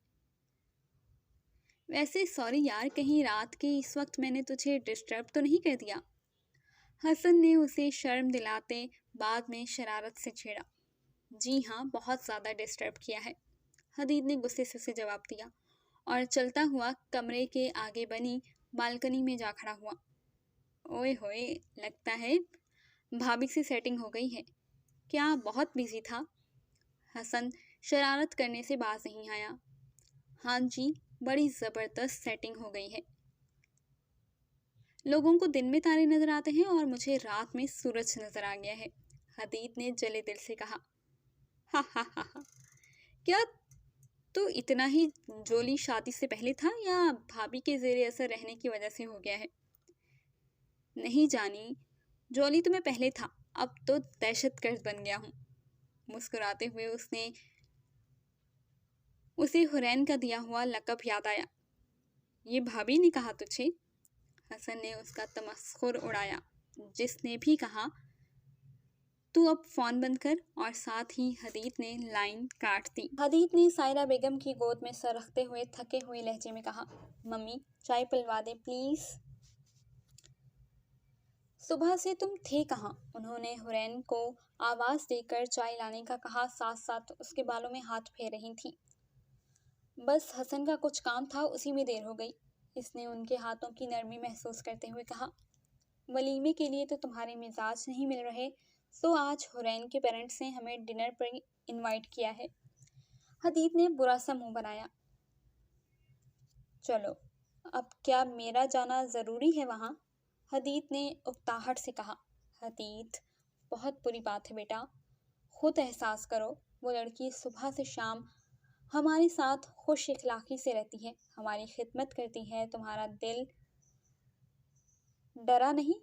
वैसे सॉरी यार, कहीं रात के इस वक्त मैंने तुझे डिस्टर्ब तो नहीं कर दिया? हसन ने उसे शर्म दिलाते बाद में शरारत से छेड़ा। जी हाँ, बहुत ज़्यादा डिस्टर्ब किया है, हदीद ने गुस्से से उसे जवाब दिया और चलता हुआ कमरे के आगे बनी बालकनी में जा खड़ा हुआ। ओए होए, लगता है भाभी से सेटिंग हो गई है। क्या बहुत बिजी था? हसन शरारत करने से बाज नहीं आया। हाँ जी, बड़ी ज़बरदस्त सेटिंग हो गई है। लोगों को दिन में तारे नजर आते हैं और मुझे रात में सूरज नजर आ गया है, हदीद ने जले दिल से कहा। हा हा हा हा। क्या तो इतना ही जोली शादी से पहले था या भाभी के जेर असर रहने की वजह से हो गया है? नहीं जानी, जोली तो मैं पहले था, अब तो दहशतगर्द बन गया हूँ। मुस्कुराते हुए उसे हुरैन का दिया हुआ लक़ब याद आया। ये भाभी ने कहा तुझे? हसन ने उसका तमस्खुर उड़ाया, जिसने भी कहा तू अब फ़ोन बंद कर, और साथ ही हदीद ने लाइन काट दी। हदीद ने सायरा बेगम की गोद में सर रखते हुए थके हुए लहजे में कहा, मम्मी चाय पिलवा दे प्लीज़। सुबह से तुम थे कहाँ? उन्होंने हुरैन को आवाज़ देकर चाय लाने का कहा, साथ साथ उसके बालों में हाथ फेर रही थी। बस हसन का कुछ काम था, उसी में देर हो गई, इसने उनके हाथों की नरमी महसूस करते हुए कहा। वलीमे के लिए तो तुम्हारे मिजाज नहीं मिल रहे, तो आज हुरैन के पेरेंट्स ने हमें डिनर पर इनवाइट किया है। हदीद ने बुरा सा मुंह बनाया। चलो, अब क्या मेरा जाना ज़रूरी है वहाँ? हदीद ने उकताहट से कहा। हदीद, बहुत बुरी बात है बेटा, खुद एहसास करो। वो लड़की सुबह से शाम हमारे साथ खुश इखलाकी से रहती है, हमारी खिदमत करती है। तुम्हारा दिल डरा नहीं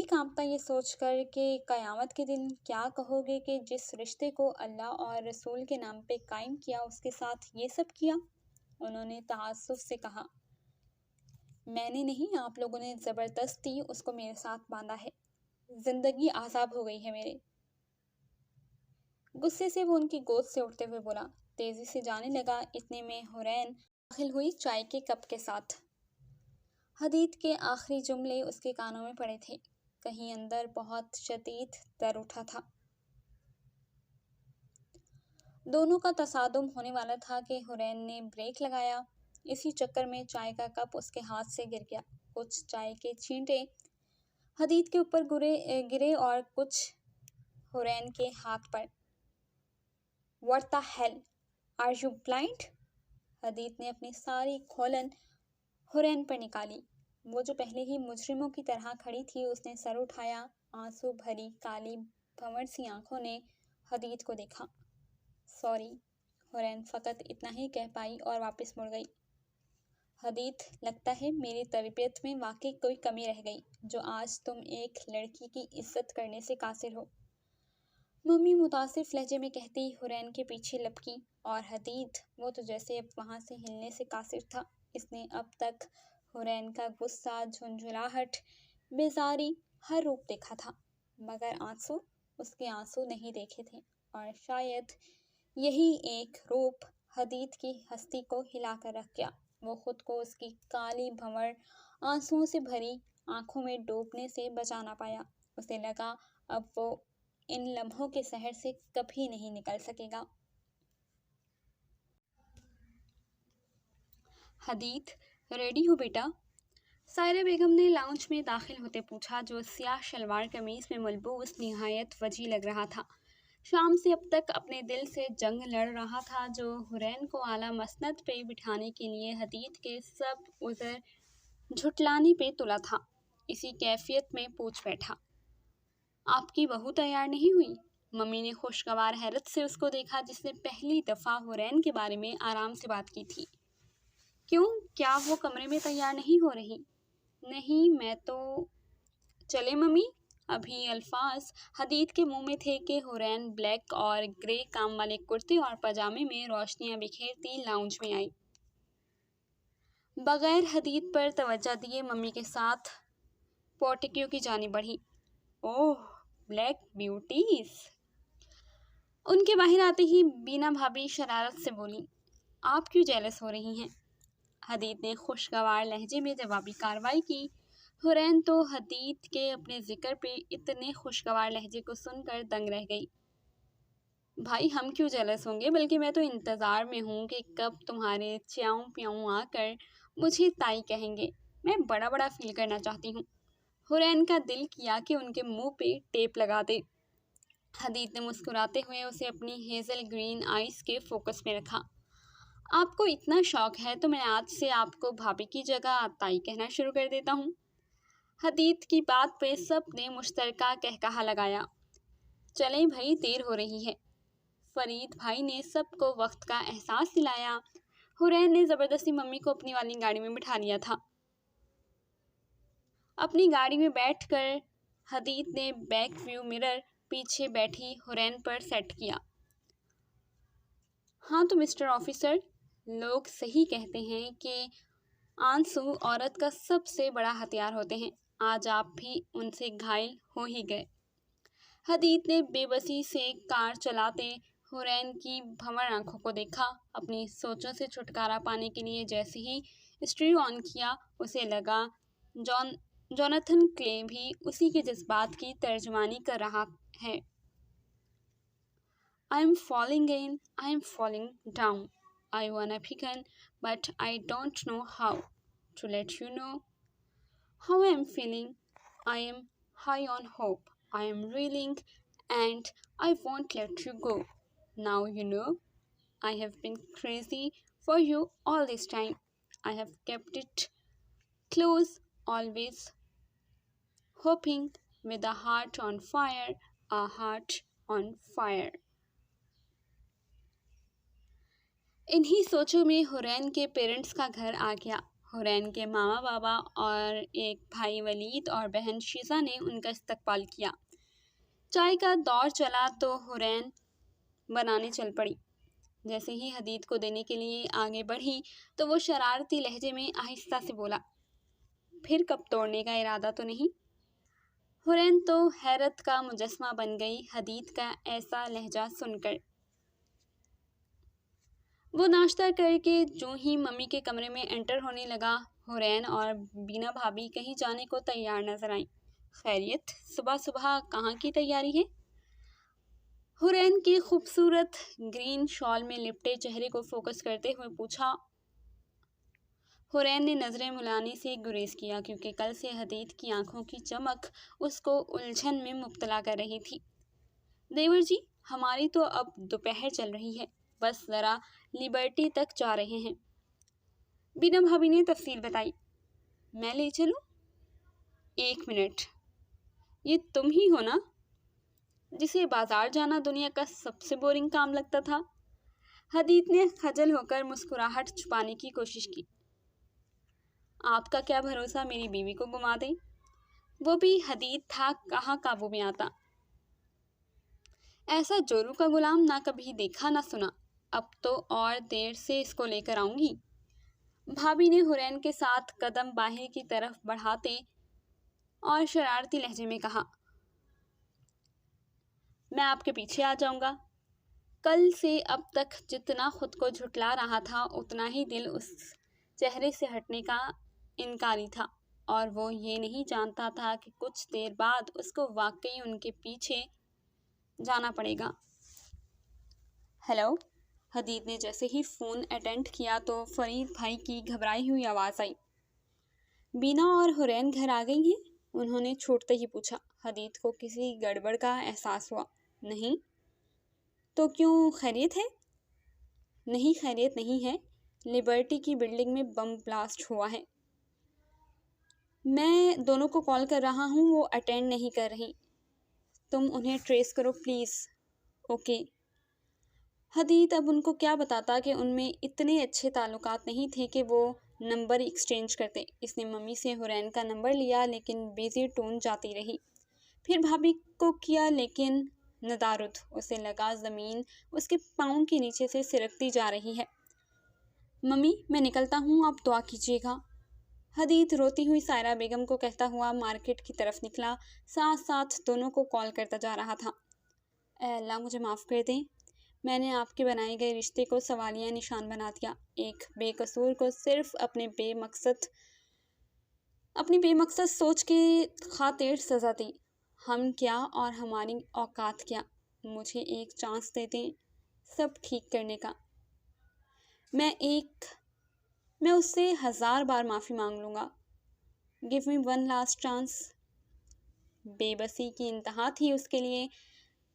कांपता ये सोचकर कि क़यामत के दिन क्या कहोगे कि जिस रिश्ते को अल्लाह और रसूल के नाम पे कायम किया, उसके साथ ये सब किया? उन्होंने तआस्सुफ से कहा। मैंने नहीं, आप लोगों ने ज़बरदस्ती उसको मेरे साथ बांधा है। जिंदगी आज़ाब हो गई है मेरे। गुस्से से वो उनकी गोद से उठते हुए बोला। तेजी से जाने लगा। इतने में हुरैन दाखिल हुई चाय के कप के साथ। हदीद के आखिरी जुमले उसके कानों में पड़े थे। कहीं अंदर बहुत शदीद दर्द उठा था। दोनों का तसादुम होने वाला था कि हुरैन ने ब्रेक लगाया। इसी चक्कर में चाय का कप उसके हाथ से गिर गया। कुछ चाय के छींटे हदीद के ऊपर गिरे और कुछ हुरैन के हाथ पर। What the hell? Are you blind? हदीद ने अपनी सारी खोलन हुरैन पर निकाली। वो जो पहले ही मुजरिमों की तरह खड़ी थी, उसने सर उठाया। आंसू भरी काली भंवर सी आंखों ने हदीद को देखा। सॉरी, हुरैन फ़कत इतना ही कह पाई और वापस मुड़ गई। हदीद, लगता है मेरी तरबियत में वाकई कोई कमी रह गई, जो आज तुम एक लड़की की इज्जत करने से कासिर हो। मम्मी मुतासिफ लहजे में कहती हुरैन के पीछे लपकी, और हदीद, वो तो जैसे अब वहाँ से हिलने से कासिर था। इसने अब तक हुरैन का गुस्सा, झुंझुलाहट, बेजारी हर रूप देखा था, मगर उसके आंसू नहीं देखे थे। और शायद यही एक रूप हदीद की हस्ती को हिला कर रख गया। वो खुद को उसकी काली भंवर आंसुओं से भरी आंखों में डूबने से बचा ना पाया। उसे लगा अब वो इन लम्हों के शहर से कभी नहीं निकल सकेगा। हदीद, रेडी हो बेटा? सायरा बेगम ने लाउंज में दाखिल होते पूछा, जो स्याह शलवार कमीज में मलबूस निहायत वजी लग रहा था। शाम से अब तक अपने दिल से जंग लड़ रहा था, जो हुरैन को आला मसनद पे बिठाने के लिए हदीद के सब उज़र झुटलाने पे तुला था। इसी कैफियत में पूछ बैठा, आपकी बहू तैयार नहीं हुई? मम्मी ने खुशगवार हैरत से उसको देखा, जिसने पहली दफ़ा हुरैन के बारे में आराम से बात की थी। क्यों, क्या वो कमरे में तैयार नहीं हो रही? नहीं, मैं तो। चले मम्मी। अभी अल्फाज हदीद के मुंह में थे कि हुरैन ब्लैक और ग्रे काम वाले कुर्ते और पजामे में रोशनियां बिखेरती लाउंज में आई। बगैर हदीद पर तवज्जो दिए मम्मी के साथ पोर्टिको की जानी बढ़ी। ओह, ब्लैक ब्यूटीज। उनके बाहर आते ही बीना भाभी शरारत से बोली, आप क्यों जेलस हो रही हैं? हदीद ने खुशगवार लहजे में जवाबी कार्रवाई की। हुरैन तो हदीद के अपने जिक्र पे इतने खुशगवार लहजे को सुनकर दंग रह गई। भाई, हम क्यों जेलस होंगे, बल्कि मैं तो इंतज़ार में हूँ कि कब तुम्हारे च्याऊं प्याऊं आकर मुझे ताई कहेंगे। मैं बड़ा बड़ा फील करना चाहती हूँ। हुरैन का दिल किया कि उनके मुंह पे टेप लगा दे। हदीद ने मुस्कुराते हुए उसे अपनी हेज़ल ग्रीन आइज़ के फोकस में रखा। आपको इतना शौक है तो मैं आज से आपको भाभी की जगह ताई कहना शुरू कर देता हूँ। हदीद की बात पे सब ने मुश्तरका कहकहा लगाया। चलें भाई, देर हो रही है। फरीद भाई ने सबको वक्त का एहसास दिलाया। हुरैन ने ज़बरदस्ती मम्मी को अपनी वाली गाड़ी में बिठा लिया था। अपनी गाड़ी में बैठकर हदीत ने बैक व्यू मिरर पीछे बैठी हुरैन पर सेट किया। हाँ तो मिस्टर ऑफिसर, लोग सही कहते हैं कि आंसू औरत का सबसे बड़ा हथियार होते हैं। आज आप भी उनसे घायल हो ही गए। हदीत ने बेबसी से कार चलाते हुरैन की भंवर आंखों को देखा। अपनी सोचों से छुटकारा पाने के लिए जैसे ही स्टीरियो ऑन किया, उसे लगा जोनाथन क्ले भी उसी के जज्बात की तर्जमानी कर रहा है। I am falling in, I am falling down. I wanna begin, but I don't know how. To let you know how I am feeling, I am high on hope. I am reeling and I won't let you go. Now you know I have been crazy for you all this time. I have kept it close, always hoping with a heart on fire, a heart on fire. इन्हीं सोचों में हुरैन के parents का घर आ गया। हुरैन के मामा बाबा और एक भाई वलीद और बहन शीज़ा ने उनका इस्तकबाल किया। चाय का दौर चला तो हुरैन बनाने चल पड़ी। जैसे ही हदीत को देने के लिए आगे बढ़ी तो वो शरारती लहजे में आहिस्ता से बोला, फिर कब तोड़ने का इरादा तो नहीं? हुरैन तो हैरत का मुजस्मा बन गई हदीत का ऐसा लहजा सुनकर। वो नाश्ता करके जो ही मम्मी के कमरे में एंटर होने लगा, हुरैन और बीना भाभी कहीं जाने को तैयार नजर आई। खैरियत, सुबह सुबह कहाँ की तैयारी है? हुरैन के खूबसूरत ग्रीन शॉल में लिपटे चेहरे को फोकस करते हुए पूछा। हुरैन ने नजरें मिलाने से गुरेज किया क्योंकि कल से हदीत की आंखों की चमक उसको उलझन में मुब्तला कर रही थी। देवर जी, हमारी तो अब दोपहर चल रही है, बस ज़रा लिबर्टी तक जा रहे हैं। बीना भाभी ने तफसील बताई। मैं ले चलूं? 1 मिनट, ये तुम ही हो ना जिसे बाजार जाना दुनिया का सबसे बोरिंग काम लगता था? हदीत ने खजल होकर मुस्कुराहट छुपाने की कोशिश की। आपका क्या भरोसा मेरी बीवी को गुमा दें? वो भी हदीत था, कहाँ काबू में आता। ऐसा जोरू का गुलाम ना कभी देखा ना सुना। अब तो और देर से इसको लेकर आऊंगी। भाभी ने हुरैन के साथ कदम बाहर की तरफ बढ़ाते और शरारती लहजे में कहा, मैं आपके पीछे आ जाऊंगा। कल से अब तक जितना खुद को झुटला रहा था उतना ही दिल उस चेहरे से हटने का इनकारी था और वो ये नहीं जानता था कि कुछ देर बाद उसको वाकई उनके पीछे जाना पड़ेगा। हेलो। हदीत ने जैसे ही फ़ोन अटेंड किया तो फरीद भाई की घबराई हुई आवाज़ आई। बीना और हुरैन घर आ गई हैं? उन्होंने छूटते ही पूछा। हदीत को किसी गड़बड़ का एहसास हुआ। नहीं तो क्यों, खैरियत है? नहीं, खैरियत नहीं है। लिबर्टी की बिल्डिंग में बम ब्लास्ट हुआ है। मैं दोनों को कॉल कर रहा हूँ, वो अटेंड नहीं कर रही। तुम उन्हें ट्रेस करो प्लीज़। ओके। हदीत अब उनको क्या बताता कि उनमें इतने अच्छे ताल्लुकात नहीं थे कि वो नंबर एक्सचेंज करते। इसने मम्मी से हुरैन का नंबर लिया लेकिन बिजी टोन जाती रही। फिर भाभी को किया लेकिन नदारुद। उसे लगा ज़मीन उसके पाँव के नीचे से सिरकती जा रही है। मम्मी, मैं निकलता हूँ, आप दुआ कीजिएगा। हदीत रोती हुई सायरा बेगम को कहता हुआ मार्केट की तरफ निकला, साथ साथ दोनों को कॉल करता जा रहा था। ऐ अल्लाह, मुझे माफ़ कर दें, मैंने आपके बनाए गए रिश्ते को सवालिया निशान बना दिया। एक बेकसूर को सिर्फ अपनी बेमकसद सोच के खातिर सज़ा दी। हम क्या और हमारी औकात क्या। मुझे एक चांस दे दें सब ठीक करने का। मैं उससे 1000 बार माफ़ी मांग लूँगा। Give me one last chance. बेबसी की इंतहा थी उसके लिए।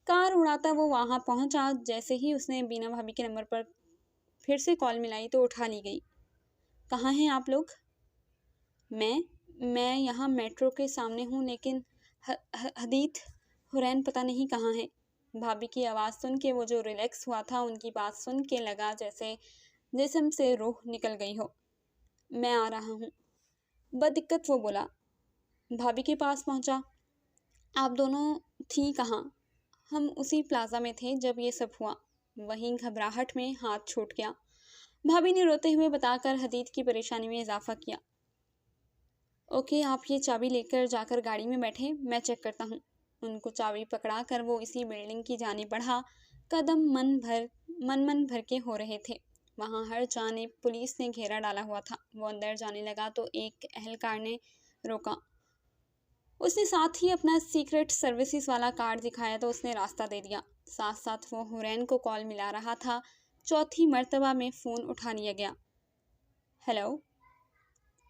कार उड़ाता वो वहाँ पहुँचा। जैसे ही उसने बीना भाभी के नंबर पर फिर से कॉल मिलाई तो उठा ली गई। कहाँ हैं आप लोग? मैं यहाँ मेट्रो के सामने हूँ, लेकिन हदीत, हुरैन पता नहीं कहाँ है। भाभी की आवाज़ सुन के वो जो रिलैक्स हुआ था, उनकी बात सुन के लगा जैसे जिस्म से रूह निकल गई हो। मैं आ रहा हूँ, बदिक्कत वो बोला। भाभी के पास पहुँचा। आप दोनों थी कहाँ? हम उसी प्लाजा में थे जब ये सब हुआ। वहीं घबराहट में हाथ छूट गया। भाभी ने रोते हुए बताकर हदीद की परेशानी में इजाफा किया। ओके, आप ये चाबी लेकर जाकर गाड़ी में बैठे, मैं चेक करता हूँ। उनको चाबी पकड़ा कर वो इसी बिल्डिंग की जाने बढ़ा। कदम मन भर के हो रहे थे। वहाँ हर जानिब पुलिस ने घेरा डाला हुआ था। वो अंदर जाने लगा तो एक एहलकार ने रोका। उसने साथ ही अपना सीक्रेट सर्विसेज वाला कार्ड दिखाया तो उसने रास्ता दे दिया। साथ साथ वो हुरैन को कॉल मिला रहा था। चौथी मर्तबा में फ़ोन उठा लिया गया। हेलो।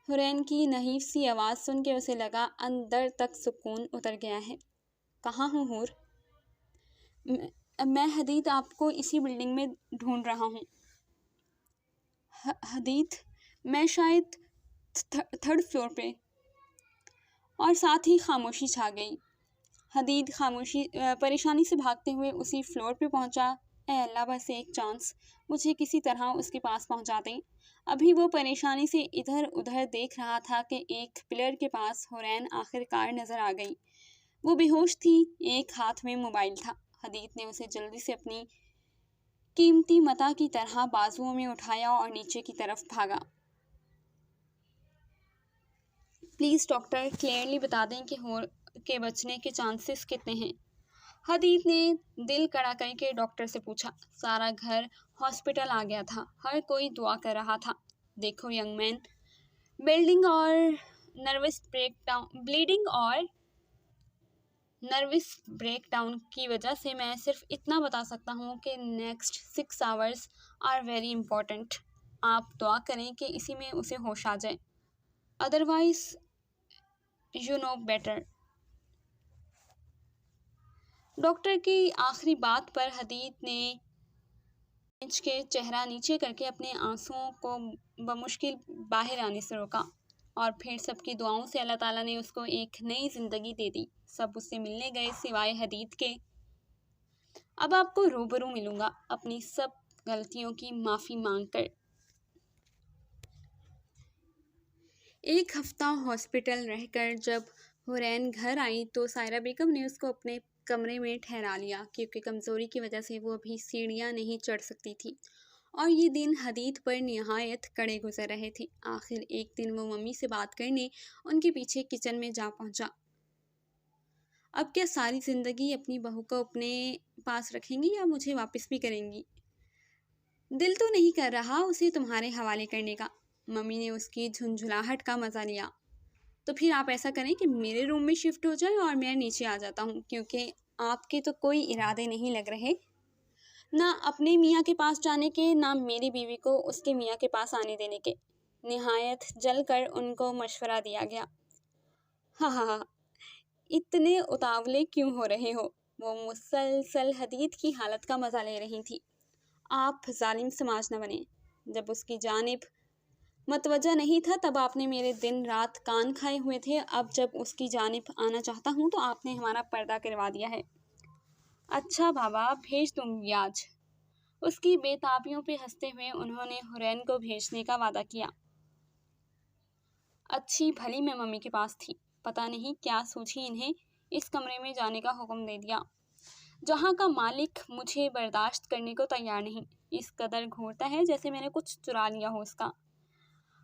हुरैन की नहीफ सी आवाज़ सुन के उसे लगा अंदर तक सुकून उतर गया है। कहाँ हूँ हूर? मैं हदीद आपको इसी बिल्डिंग में ढूंढ रहा हूँ। हदीद? मैं शायद थर्ड फ्लोर पे। और साथ ही खामोशी छा गई। हदीद परेशानी से भागते हुए उसी फ्लोर पे पहुंचा। ए अल्लाह, बस एक चांस, मुझे किसी तरह उसके पास पहुंचा दें। अभी वो परेशानी से इधर उधर देख रहा था कि एक पिलर के पास हुरैन आखिरकार नजर आ गई। वो बेहोश थी, एक हाथ में मोबाइल था। हदीद ने उसे जल्दी से अपनी कीमती मता की तरह बाजुओं में उठाया और नीचे की तरफ भागा। प्लीज़ डॉक्टर, क्लियरली बता दें कि होर के बचने के चांसेस कितने हैं? हदीद ने दिल कड़ा करके डॉक्टर से पूछा। सारा घर हॉस्पिटल आ गया था, हर कोई दुआ कर रहा था। देखो यंग मैन, ब्लीडिंग और नर्वस ब्रेकडाउन की वजह से मैं सिर्फ इतना बता सकता हूँ कि next 6 hours are very important. आप दुआ करें कि इसी में उसे होश आ जाए, otherwise you know better. Doctor की आखिरी बात पर हदीद ने के चेहरा नीचे करके अपने आंसुओं को बमुश्किल बाहर आने से रोका। और फिर सबकी दुआओं से अल्लाह ताला ने उसको एक नई ज़िंदगी दे दी। सब उससे मिलने गए सिवाय हदीद के। अब आपको रूबरू मिलूंगा अपनी सब गलतियों की माफ़ी मांगकर। एक हफ्ता हॉस्पिटल रहकर जब हुरैन घर आई तो सायरा बेगम ने उसको अपने कमरे में ठहरा लिया, क्योंकि कमज़ोरी की वजह से वो अभी सीढ़ियाँ नहीं चढ़ सकती थी और ये दिन हदीद पर निहायत कड़े गुजर रहे थे। आखिर एक दिन वो मम्मी से बात करने उनके पीछे किचन में जा पहुंचा। अब क्या सारी ज़िंदगी अपनी बहू को अपने पास रखेंगी या मुझे वापस भी करेंगी? दिल तो नहीं कर रहा उसे तुम्हारे हवाले करने का। मम्मी ने उसकी झुंझुलाहट का मज़ा लिया। तो फिर आप ऐसा करें कि मेरे रूम में शिफ्ट हो जाए और मैं नीचे आ जाता हूँ, क्योंकि आपके तो कोई इरादे नहीं लग रहे, ना अपने मियाँ के पास जाने के, ना मेरी बीवी को उसके मियाँ के पास आने देने के। निहायत जलकर उनको मशवरा दिया गया। हाँ हाँ हाँ, इतने उतावले क्यों हो रहे हो? वो मुसलसल हदीद की हालत का मज़ा ले रही थी। आप जालिम समाज न बने। जब उसकी जानिब मतवजा नहीं था तब आपने मेरे दिन रात कान खाए हुए थे। अब जब उसकी जानिब आना चाहता हूँ तो आपने हमारा पर्दा करवा दिया है। अच्छा बाबा, भेज दूंगी आज। उसकी बेताबियों पे हंसते हुए उन्होंने हुरैन को भेजने का वादा किया। अच्छी भली मैं मम्मी के पास थी, पता नहीं क्या सूझी इन्हें इस कमरे में जाने का हुक्म दे दिया, जहाँ का मालिक मुझे बर्दाश्त करने को तैयार नहीं। इस कदर घूरता है जैसे मैंने कुछ चुरा लिया हो उसका।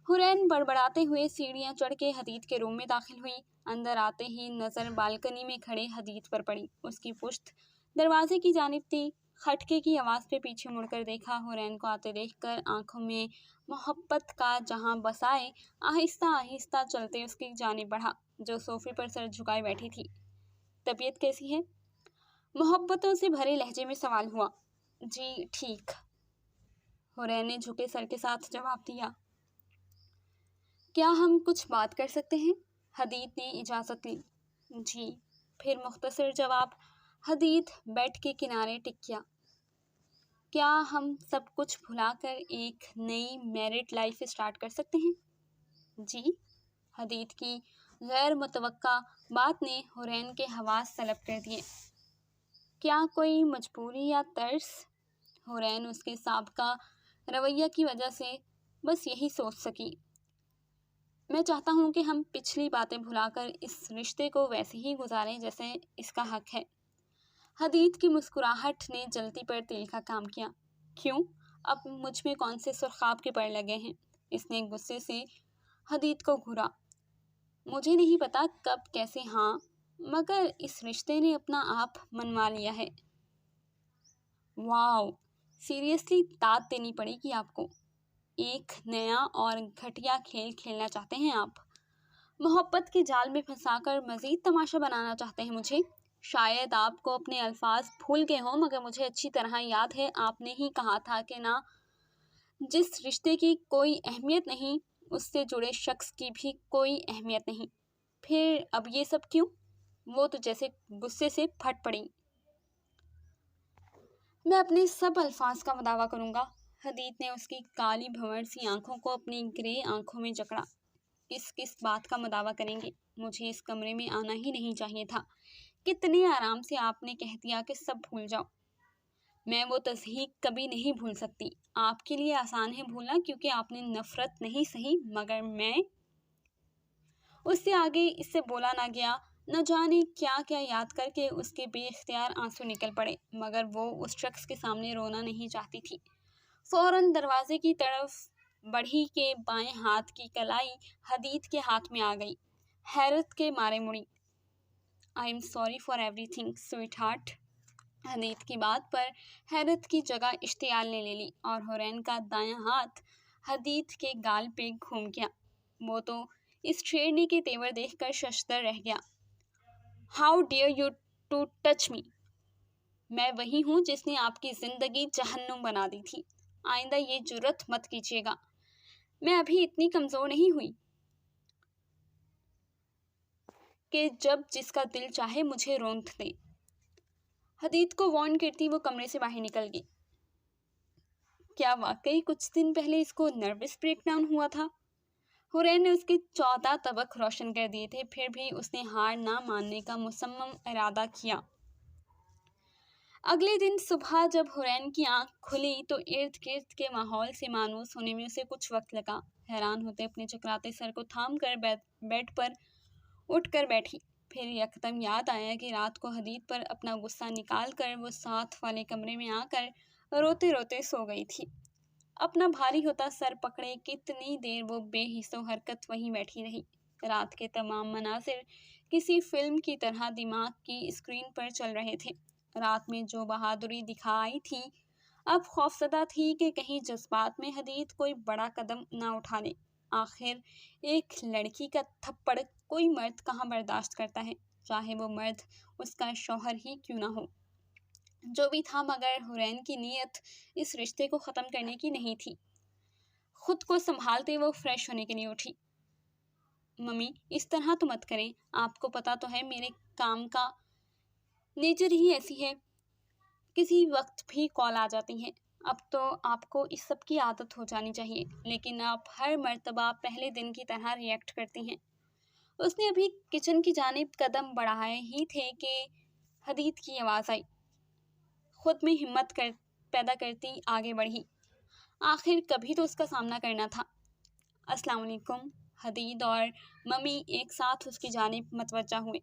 हुरैन बड़बड़ाते हुए सीढ़ियाँ चढ़ के हदीद के रूम में दाखिल हुई। अंदर आते ही नज़र बालकनी में खड़े हदीद पर पड़ी। उसकी पुश्त दरवाजे की जानिब थी। खटके की आवाज़ पे पीछे मुड़कर देखा। हुरैन को आते देखकर आंखों में मोहब्बत का जहां बसाए आहिस्ता आहिस्ता चलते उसकी जानिब बढ़ा, जो सोफे पर सर झुकाए बैठी थी। तबीयत कैसी है? मोहब्बतों से भरे लहजे में सवाल हुआ। जी ठीक, हुरैन ने झुके सर के साथ जवाब दिया। क्या हम कुछ बात कर सकते हैं? हदीद ने इजाज़त ली। जी। फिर मुख्तसर जवाब। हदीद बेड के किनारे टिक गया। क्या हम सब कुछ भुलाकर एक नई मैरिड लाइफ स्टार्ट कर सकते हैं? जी। हदीद की गैर मुतवक्का बात ने हुरैन के हवास तलब कर दिए। क्या कोई मजबूरी या तरस? हुरैन उसके साबका रवैया की वजह से बस यही सोच सकी। मैं चाहता हूँ कि हम पिछली बातें भुलाकर इस रिश्ते को वैसे ही गुजारें जैसे इसका हक है। हदीद की मुस्कुराहट ने जलती पर तेल का काम किया। क्यों? अब मुझ में कौन से सुर्खाब के पड़ लगे हैं? इसने गुस्से से हदीद को घूरा। मुझे नहीं पता कब कैसे, हाँ, मगर इस रिश्ते ने अपना आप मनवा लिया है। वाओ, सीरियसली दाद देनी पड़ेगी आपको। एक नया और घटिया खेल खेलना चाहते हैं आप? मोहब्बत के जाल में फंसाकर मजीद तमाशा बनाना चाहते हैं मुझे? शायद आपको अपने अल्फाज भूल गए हों, मगर मुझे अच्छी तरह याद है आपने ही कहा था कि ना, जिस रिश्ते की कोई अहमियत नहीं उससे जुड़े शख्स की भी कोई अहमियत नहीं। फिर अब ये सब क्यों? वो तो जैसे गुस्से से फट पड़ी। मैं अपने सब अल्फाज का दावा करूंगा। हदीद ने उसकी काली भंवर सी आंखों को अपनी ग्रे आंखों में जकड़ा। किस बात का दावा करेंगे? मुझे इस कमरे में आना ही नहीं चाहिए था। कितने आराम से आपने कह दिया कि सब भूल जाओ। मैं वो तस्दीक कभी नहीं भूल सकती। आपके लिए आसान है भूलना क्योंकि आपने नफरत नहीं सही, मगर मैं। उससे आगे इससे बोला ना गया। न जाने क्या क्या याद करके उसके बेख्तियार आंसू निकल पड़े, मगर वो उस शख्स के सामने रोना नहीं चाहती थी। फौरन दरवाजे की तरफ बढ़ी के बाएं हाथ की कलाई हदीद के हाथ में आ गई। हैरत के मारे मुड़ी। I am sorry for everything sweetheart. Hadid की बात पर हैरत की जगह इश्तियाल ने ले ली और हुरैन का दायां हाथ हदीद के गाल पे घूम गया। वो तो इस छेड़ने के तेवर देखकर शशदर रह गया। How dare you to touch me? मैं वही हूँ जिसने आपकी जिंदगी जहन्नुम बना दी थी। आइंदा ये जुर्रत मत कीजिएगा। मैं अभी इतनी कमजोर नहीं हुई कि जब जिसका दिल चाहे मुझे रौंद दे। हदीद को वार्न करती वो कमरे से बाहर निकल गई। क्या वाकई कुछ दिन पहले इसको नर्वस ब्रेकडाउन हुआ था? हुरैन ने उसके 14 तबक रोशन कर दिए थे, फिर भी उसने हार ना मानने का मुसम्मम इरादा किया। अगले दिन सुबह जब हुरैन की आंख खुली तो इर्द गिर्द के माहौल से मानूस होने में उसे कुछ वक्त लगा। हैरान होते अपने चकराते सर को थाम कर बेड पर उठ कर बैठी। फिर यकदम याद आया कि रात को हदीद पर अपना गुस्सा निकाल कर वो साथ वाले कमरे में आकर रोते रोते सो गई थी। अपना भारी होता सर पकड़े कितनी देर वो बेहिस्सो हरकत वहीं बैठी रही। रात के तमाम मनासिर किसी फिल्म की तरह दिमाग की स्क्रीन पर चल रहे थे। रात में जो बहादुरी दिखाई थी, अब खौफसदा थी कि कहीं जज्बात में हदीद कोई बड़ा कदम ना उठा ले। आखिर एक लड़की का थप्पड़ कोई मर्द कहाँ बर्दाश्त करता है, चाहे वो मर्द उसका शौहर ही क्यों ना हो। जो भी था, मगर हुरैन की नीयत इस रिश्ते को ख़त्म करने की नहीं थी। खुद को संभालते वो फ्रेश होने के लिए उठी। मम्मी, इस तरह तो मत करें। आपको पता तो है मेरे काम का नेचर ही ऐसी है, किसी वक्त भी कॉल आ जाती है। अब तो आपको इस सब की आदत हो जानी चाहिए, लेकिन आप हर मर्तबा पहले दिन की तरह रिएक्ट करती हैं। उसने अभी किचन की जानिब कदम बढ़ाए ही थे कि हदीद की आवाज़ आई। खुद में हिम्मत पैदा करती आगे बढ़ी। आखिर कभी तो उसका सामना करना था। अस्सलाम वालेकुम। हदीद और मम्मी एक साथ उसकी जानिब मतवज्जा हुए।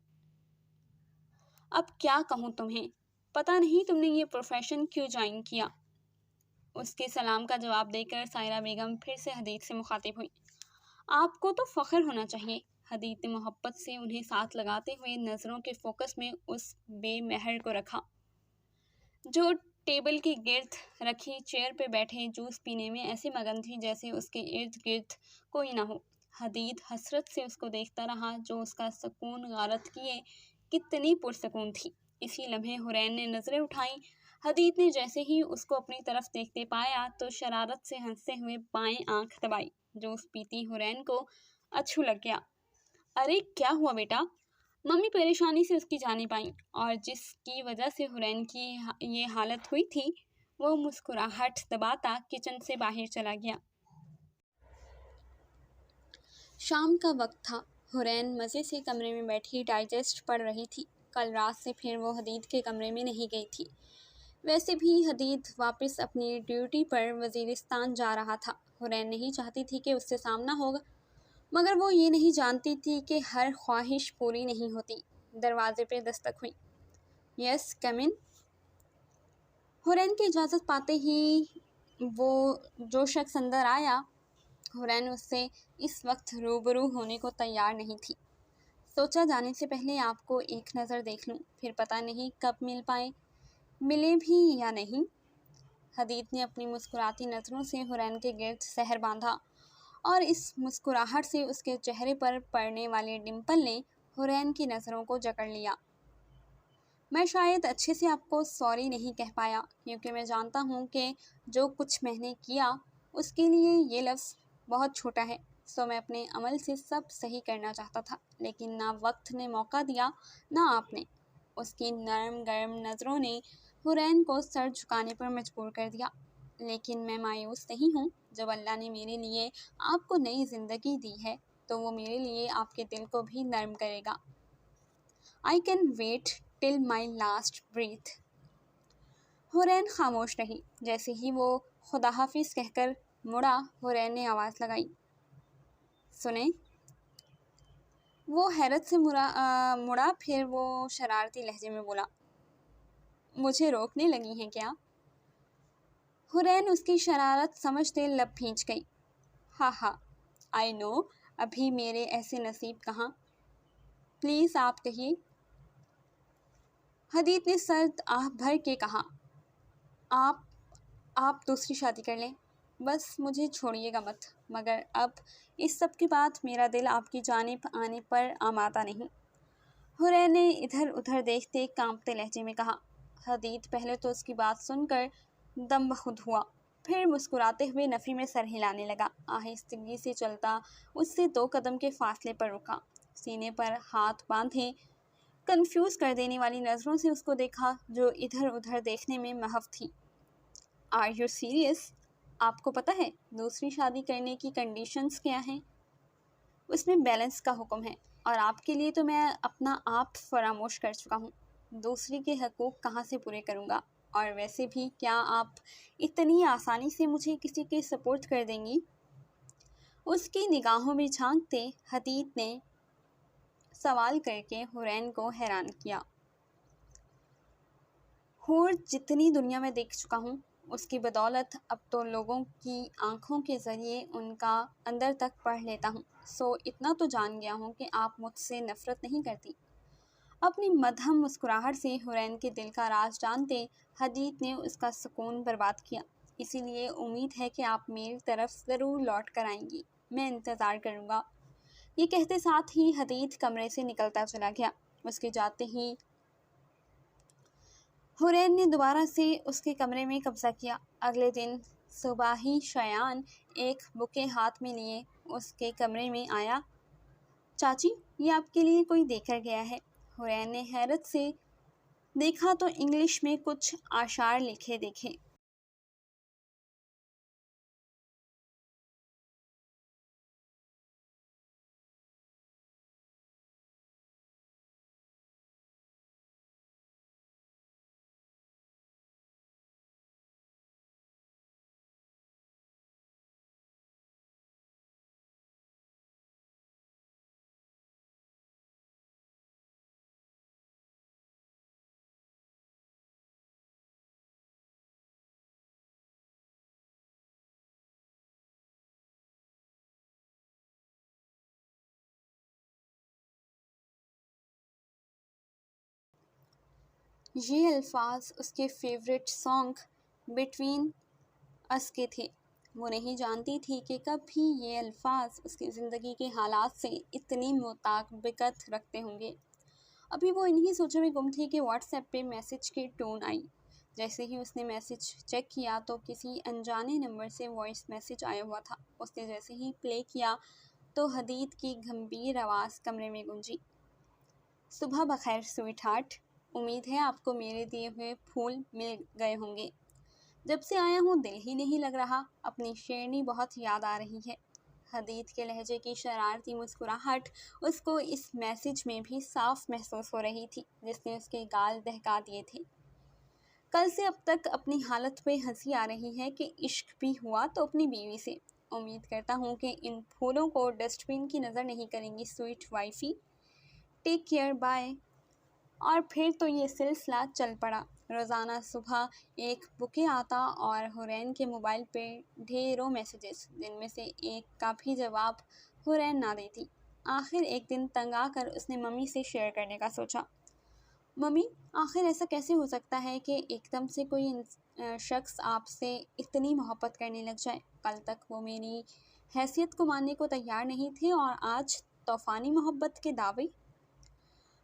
अब क्या कहूँ तुम्हें, पता नहीं तुमने ये प्रोफेशन क्यों ज्वाइन किया। उसके सलाम का जवाब देकर सायरा बेगम फिर से हदीद से मुखातिब हुई। आपको तो फख्र होना चाहिए। हदीद ने मोहब्बत से उन्हें साथ लगाते हुए नज़रों के फोकस में उस बेमहर को रखा, जो टेबल के गिर्द रखी चेयर पे बैठे जूस पीने में ऐसे मगन थी जैसे उसके इर्द गिर्द कोई ना हो। हदीद हसरत से उसको देखता रहा, जो उसका सुकून गारत किए कितनी पुरसकून थी। इसी लम्हे हुरैन ने नज़रें उठाई। हदीद ने जैसे ही उसको अपनी तरफ देखते पाया तो शरारत से हंसते हुए बाएं आंख दबाई। जूस पीती हुरैन को अच्छू लग गया। अरे क्या हुआ बेटा? मम्मी परेशानी से उसकी जानिब आई और जिसकी वजह से हुरैन की ये हालत हुई थी, वो मुस्कुराहट दबाता किचन से बाहर चला गया। शाम का वक्त था। हुरैन मज़े से कमरे में बैठी डाइजेस्ट पढ़ रही थी। कल रात से फिर वो हदीद के कमरे में नहीं गई थी। वैसे भी हदीद वापस अपनी ड्यूटी पर वज़ीरिस्तान जा रहा था। हुरैन नहीं चाहती थी कि उससे सामना होगा, मगर वो ये नहीं जानती थी कि हर ख्वाहिश पूरी नहीं होती। दरवाजे पे दस्तक हुई। यस, कम इन। हुरैन की इजाज़त पाते ही वो जो शख्स अंदर आया, हुरैन उससे इस वक्त रूबरू होने को तैयार नहीं थी। सोचा जाने से पहले आपको एक नज़र देख लूं, फिर पता नहीं कब मिल पाए, मिले भी या नहीं। हदीद ने अपनी मुस्कुराती नज़रों से हुरैन के गिर्द सहर बांधा और इस मुस्कुराहट से उसके चेहरे पर पड़ने वाले डिम्पल ने हुरैन की नज़रों को जकड़ लिया। मैं शायद अच्छे से आपको सॉरी नहीं कह पाया, क्योंकि मैं जानता हूँ कि जो कुछ मैंने किया उसके लिए ये लफ्ज़ बहुत छोटा है। सो मैं अपने अमल से सब सही करना चाहता था, लेकिन ना वक्त ने मौका दिया ना आपने। उसकी नरम गरम नज़रों ने हुरैन को सर झुकाने पर मजबूर कर दिया। लेकिन मैं मायूस नहीं हूँ। जब अल्लाह ने मेरे लिए आपको नई ज़िंदगी दी है तो वो मेरे लिए आपके दिल को भी नरम करेगा। I can wait till my last breath. Hurain खामोश रही। जैसे ही वो खुदा हाफिज कहकर मुड़ा, हुरैन ने आवाज़ लगाई, सुने। वो हैरत से मुड़ा, फिर वो शरारती लहजे में बोला, मुझे रोकने लगी हैं क्या? हुरैन उसकी शरारत समझते लब भींच गई। हा हा, आई नो, अभी मेरे ऐसे नसीब कहाँ। प्लीज़ आप कहिए। हदीद ने सर्द आह भर के कहा, आप दूसरी शादी कर लें, बस मुझे छोड़िएगा मत। मगर अब इस सब के बाद मेरा दिल आपकी जानिब आने पर आमादा नहीं। हुरैन ने इधर उधर देखते कांपते लहजे में कहा। हदीद पहले तो उसकी बात सुनकर दम बखुद हुआ, फिर मुस्कुराते हुए नफ़ी में सर हिलाने लगा। आहिस्तगी से चलता उससे 2 कदम के फासले पर रुका, सीने पर हाथ बांधे कंफ्यूज कर देने वाली नज़रों से उसको देखा, जो इधर उधर देखने में महव थी। Are you serious? आपको पता है दूसरी शादी करने की कंडीशंस क्या हैं? उसमें बैलेंस का हुक्म है, और आपके लिए तो मैं अपना आप फरामोश कर चुका हूँ। दूसरी के हकूक़ कहाँ से पूरे करूँगा? और वैसे भी क्या आप इतनी आसानी से मुझे किसी के सपोर्ट कर देंगी? उसकी निगाहों में झांकते हदीद ने सवाल करके हुरैन को हैरान किया। हूर जितनी दुनिया में देख चुका हूँ, उसकी बदौलत अब तो लोगों की आंखों के ज़रिए उनका अंदर तक पढ़ लेता हूँ। सो इतना तो जान गया हूँ कि आप मुझसे नफ़रत नहीं करती। अपनी मध्यम मुस्कुराहट से हुरैन के दिल का राज जानते हदीद ने उसका सुकून बर्बाद किया। इसीलिए उम्मीद है कि आप मेरी तरफ ज़रूर लौट कर आएंगी। मैं इंतज़ार करूँगा। ये कहते साथ ही हदीद कमरे से निकलता चला गया। उसके जाते ही हुरैन ने दोबारा से उसके कमरे में कब्जा किया। अगले दिन सुबह ही शयान एक बुके हाथ में लिए उसके कमरे में आया। चाची, ये आपके लिए कोई देकर गया है। हुरैन ने हैरत से देखा तो इंग्लिश में कुछ आशार लिखे देखे। ये अल्फाज उसके फेवरेट सॉन्ग बिटवीन अस के थे। वो नहीं जानती थी कि कब भी ये अल्फाज उसकी ज़िंदगी के हालात से इतनी मुताबिकत रखते होंगे। अभी वो इन्हीं सोचों में गुम थी कि व्हाट्सएप पे मैसेज की टोन आई। जैसे ही उसने मैसेज चेक किया तो किसी अनजाने नंबर से वॉइस मैसेज आया हुआ था। उसने जैसे ही प्ले किया तो हदीद की गंभीर आवाज़ कमरे में गूंजी। सुबह बखैर स्वीट हार्ट, उम्मीद है आपको मेरे दिए हुए फूल मिल गए होंगे। जब से आया हूँ दिल ही नहीं लग रहा। अपनी शेरनी बहुत याद आ रही है। हदीद के लहजे की शरारती मुस्कुराहट उसको इस मैसेज में भी साफ महसूस हो रही थी, जिसने उसके गाल दहका दिए थे। कल से अब तक अपनी हालत पे हंसी आ रही है कि इश्क भी हुआ तो अपनी बीवी से। उम्मीद करता हूँ कि इन फूलों को डस्टबिन की नज़र नहीं करेंगी sweet wifey. Take care, bye. और फिर तो ये सिलसिला चल पड़ा। रोज़ाना सुबह एक बुके आता और हुरैन के मोबाइल पे ढेरों मैसेजेस, जिनमें से एक का भी जवाब हुरैन ना देती। आखिर एक दिन तंग आकर उसने मम्मी से शेयर करने का सोचा। मम्मी, आखिर ऐसा कैसे हो सकता है कि एकदम से कोई शख्स आपसे इतनी मोहब्बत करने लग जाए? कल तक वो मेरी हैसियत को मानने को तैयार नहीं थे और आज तूफ़ानी मोहब्बत के दावे।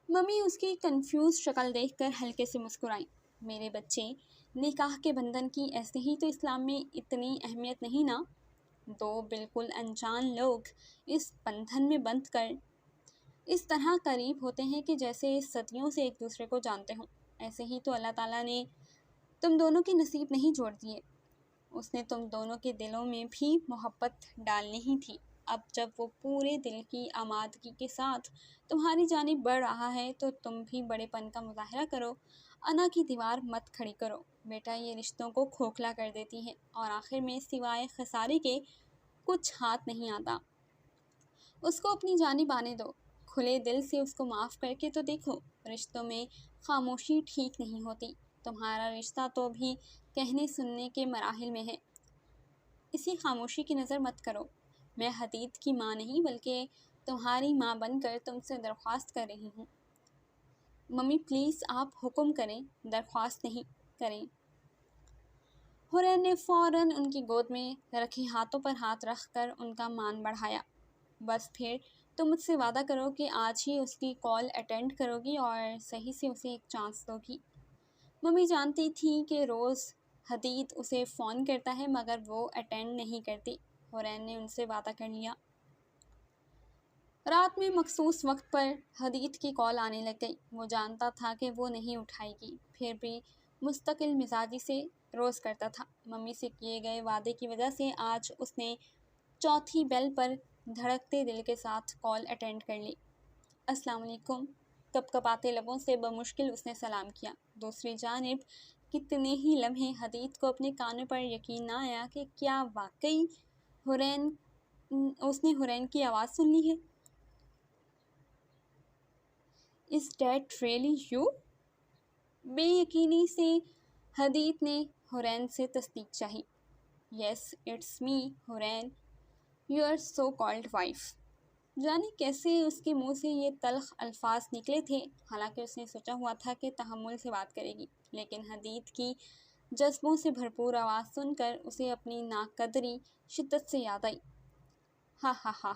मम्मी उसकी कंफ्यूज शक्ल देखकर हल्के से मुस्कुराई। मेरे बच्चे, निकाह के बंधन की ऐसे ही तो इस्लाम में इतनी अहमियत नहीं ना। दो बिल्कुल अनजान लोग इस बंधन में बंध कर इस तरह करीब होते हैं कि जैसे सदियों से एक दूसरे को जानते हों। ऐसे ही तो अल्लाह ताला ने तुम दोनों के नसीब नहीं जोड़ दिए। उसने तुम दोनों के दिलों में भी मोहब्बत डालनी ही थी। अब जब वो पूरे दिल की आमादगी के साथ तुम्हारी जानिब बढ़ रहा है तो तुम भी बड़ेपन का मुजाहरा करो। अना की दीवार मत खड़ी करो। बेटा, ये रिश्तों को खोखला कर देती है और आखिर में सिवाय खसारे के कुछ हाथ नहीं आता। उसको अपनी जानिब आने दो। खुले दिल से उसको माफ़ करके तो देखो। रिश्तों में खामोशी ठीक नहीं होती। तुम्हारा रिश्ता तो भी कहने सुनने के मराहिल में है। इसी खामोशी की नज़र मत करो। मैं हदीद की माँ नहीं बल्कि तुम्हारी माँ बनकर तुमसे दरख्वास्त कर रही हूँ। मम्मी प्लीज़ आप हुक्म करें, दरख्वास्त नहीं करें। हुरैन ने फ़ौरन उनकी गोद में रखे हाथों पर हाथ रख कर उनका मान बढ़ाया। बस फिर तो मुझसे वादा करो कि आज ही उसकी कॉल अटेंड करोगी और सही से उसे एक चांस दोगी। मम्मी जानती थी कि रोज़ हदीद उसे फ़ोन करता है मगर वो अटेंड नहीं करती। हुरैन ने उनसे वादा कर लिया। रात में मखसूस वक्त पर हदीद की कॉल आने लग गई। वो जानता था कि वो नहीं उठाएगी, फिर भी मुस्तकिल मिजाजी से रोज़ करता था। मम्मी से किए गए वादे की वजह से आज उसने चौथी बेल पर धड़कते दिल के साथ कॉल अटेंड कर ली। अस्सलाम वालेकुम। कपकपाते लबों से बमुश्किल उसने सलाम किया। दूसरी जानिब कितने ही लम्हे हदीद को अपने कानों पर यकीन ना आया कि क्या वाकई उसने हुरैन की आवाज़ सुन ली है। Is that really you? बेयकीनी से हदीद ने हुरैन से तस्दीक चाही। Yes it's me Hurain, your so called wife. जाने कैसे उसके मुंह से ये तल्ख अल्फाज निकले थे। हालांकि उसने सोचा हुआ था कि तहम्मुल से बात करेगी, लेकिन हदीद की जज्बों से भरपूर आवाज़ सुनकर उसे अपनी नाकदरी शिद्दत से याद आई। हा हा हा,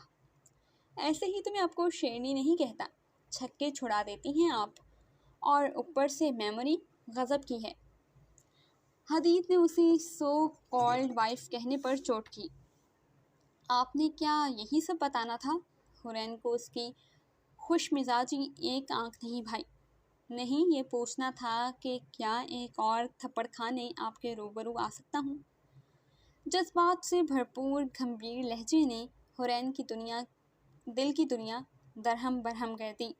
ऐसे ही तो मैं आपको शेरनी नहीं कहता। छक्के छुड़ा देती हैं आप, और ऊपर से मेमोरी गज़ब की है। हदीद ने उसे सो कॉल्ड वाइफ कहने पर चोट की। आपने क्या यही सब बताना था? हुरैन को उसकी खुश मिजाजी एक आंख नहीं भाई। नहीं, ये पूछना था कि क्या एक और थप्पड़ खाने आपके रूबरू आ सकता हूँ? जज्बात से भरपूर गंभीर लहजे ने हुरैन की दिल की दुनिया दरहम बरहम कर दी।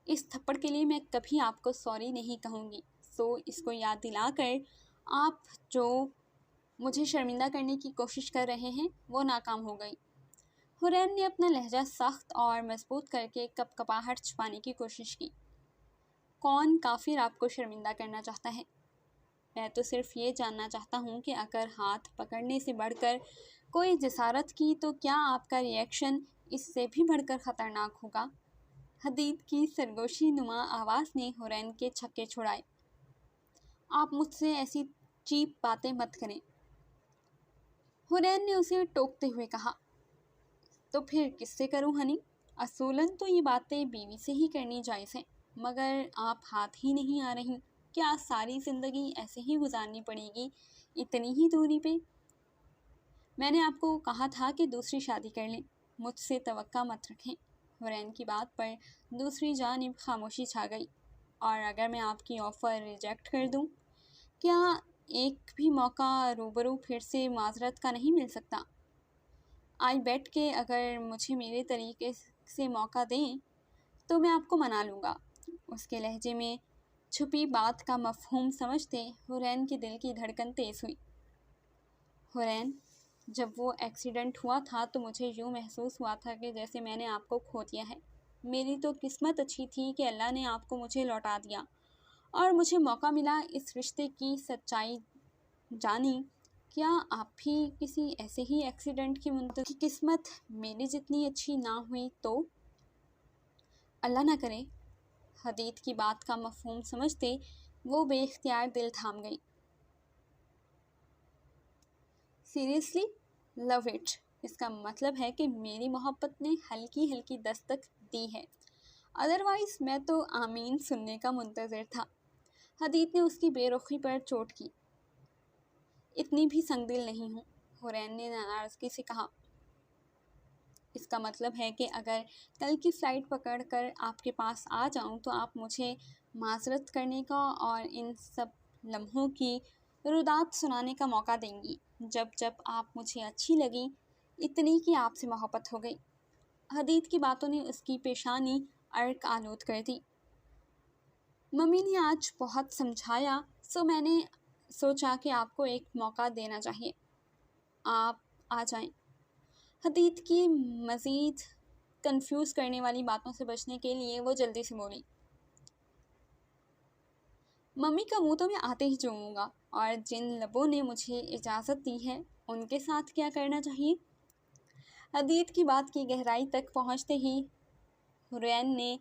इस थप्पड़ के लिए मैं कभी आपको सॉरी नहीं कहूँगी। सो इसको याद दिलाकर आप जो मुझे शर्मिंदा करने की कोशिश कर रहे हैं वो नाकाम हो गई। हुरैन ने अपना लहजा सख्त और मजबूत करके कपकपाहट छुपाने की कोशिश की। कौन काफिर आपको शर्मिंदा करना चाहता है? मैं तो सिर्फ ये जानना चाहता हूँ कि अगर हाथ पकड़ने से बढ़कर कोई जसारत की तो क्या आपका रिएक्शन इससे भी बढ़कर ख़तरनाक होगा? हदीद की सरगोशी नुमा आवाज़ ने हुरैन के छक्के छुड़ाए। आप मुझसे ऐसी चीप बातें मत करें। हुरैन ने उसे टोकते हुए कहा। तो फिर किससे करूं हनी? असूलन तो ये बातें बीवी से ही करनी जायज़ है, मगर आप हाथ ही नहीं आ रही। क्या सारी ज़िंदगी ऐसे ही गुजारनी पड़ेगी इतनी ही दूरी पे? मैंने आपको कहा था कि दूसरी शादी कर लें, मुझसे तवक्का मत रखें। हुरैन की बात पर दूसरी जानिब खामोशी छा गई। और अगर मैं आपकी ऑफ़र रिजेक्ट कर दूं, क्या एक भी मौका रूबरू फिर से माजरत का नहीं मिल सकता। आई बेट के अगर मुझे मेरे तरीके से मौका दें तो मैं आपको मना लूँगा। उसके लहजे में छुपी बात का मफहूम समझते हुरैन के दिल की धड़कन तेज़ हुई। हुरैन, जब वो एक्सीडेंट हुआ था तो मुझे यूँ महसूस हुआ था कि जैसे मैंने आपको खो दिया है। मेरी तो किस्मत अच्छी थी कि अल्लाह ने आपको मुझे लौटा दिया और मुझे मौका मिला इस रिश्ते की सच्चाई जानी। क्या आप भी किसी ऐसे ही एक्सीडेंट की किस्मत मेरी जितनी अच्छी ना हुई तो? अल्लाह ना करे। हदीद की बात का मफहूम समझते वो बेख्तियार दिल थाम गई। सीरियसली? Love it. इसका मतलब है कि मेरी मोहब्बत ने हल्की हल्की दस्तक दी है। अदरवाइज मैं तो आमीन सुनने का मुंतज़िर था। हदीद ने उसकी बेरुखी पर चोट की। इतनी भी संगदिल नहीं हूँ, हुरैन ने नाराज़गी से कहा। इसका मतलब है कि अगर कल की फ़्लाइट पकड़कर आपके पास आ जाऊं तो आप मुझे माज़रत करने का और इन सब लम्हों की रुदात सुनाने का मौका देंगी जब जब आप मुझे अच्छी लगी, इतनी कि आपसे मोहब्बत हो गई। हदीद की बातों ने उसकी पेशानी अर्क आलूद कर दी। मम्मी ने आज बहुत समझाया, सो मैंने सोचा कि आपको एक मौका देना चाहिए। आप आ जाएं। हदीद की मज़ीद कंफ्यूज करने वाली बातों से बचने के लिए वो जल्दी से बोली। मम्मी का मुंह तो मैं आते ही चूमूंगा, और जिन लबों ने मुझे इजाज़त दी है उनके साथ क्या करना चाहिए? हदीद की बात की गहराई तक पहुंचते ही हुरैन ने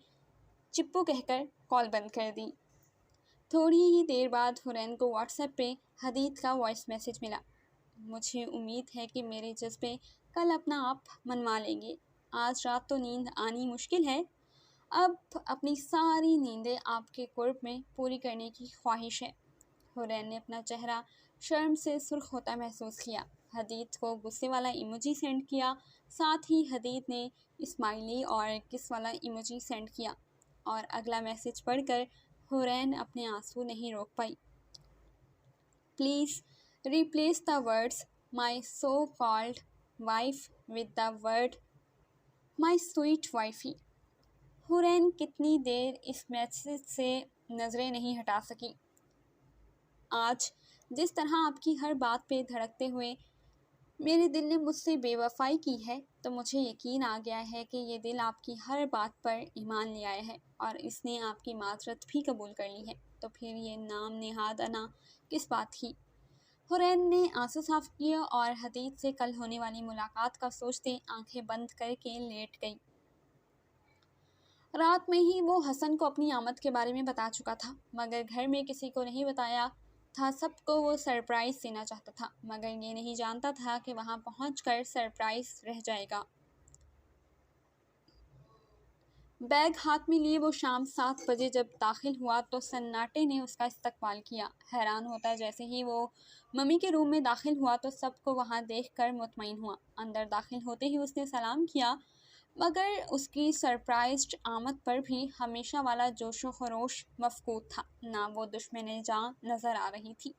चिप्पू कहकर कॉल बंद कर दी। थोड़ी ही देर बाद हुरैन को व्हाट्सएप पे हदीद का वॉइस मैसेज मिला। मुझे उम्मीद है कि मेरे जज्बे कल अपना आप मनवा लेंगे। आज रात तो नींद आनी मुश्किल है। अब अपनी सारी नींदें आपके कुर्ब में पूरी करने की ख्वाहिश है। हुरैन ने अपना चेहरा शर्म से सुर्ख होता महसूस किया। हदीद को गुस्से वाला इमोजी सेंड किया। साथ ही हदीद ने स्माइली और किस वाला इमोजी सेंड किया, और अगला मैसेज पढ़कर हुरैन अपने आंसू नहीं रोक पाई। Please replace the words my so-called wife with the word my sweet wifey। Hurain कितनी देर इस मैसेज से नज़रें नहीं हटा सकी। आज जिस तरह आपकी हर बात पे धड़कते हुए मेरे दिल ने मुझसे बेवफाई की है, तो मुझे यकीन आ गया है कि ये दिल आपकी हर बात पर ईमान ले आया है और इसने आपकी माजरत भी कबूल कर ली है। तो फिर ये नाम नेहाद अना किस बात की? हुरैन ने आंसू साफ किया और हदीद से कल होने वाली मुलाकात का सोचते आंखें बंद करके लेट गई। रात में ही वो हसन को अपनी आमद के बारे में बता चुका था, मगर घर में किसी को नहीं बताया था। सबको वो सरप्राइज़ देना चाहता था, मगर ये नहीं जानता था कि वहाँ पहुंचकर सरप्राइज़ रह जाएगा। बैग हाथ में लिए वो शाम 7 बजे जब दाखिल हुआ तो सन्नाटे ने उसका इस्तकबाल किया। हैरान होता जैसे ही वो मम्मी के रूम में दाखिल हुआ तो सबको वहाँ देखकर मुतमईन हुआ। अंदर दाखिल होते ही उसने सलाम किया, मगर उसकी सरप्राइज्ड आमद पर भी हमेशा वाला जोशो खरोश मफकूद था। ना वो दुश्मन जान नज़र आ रही थी।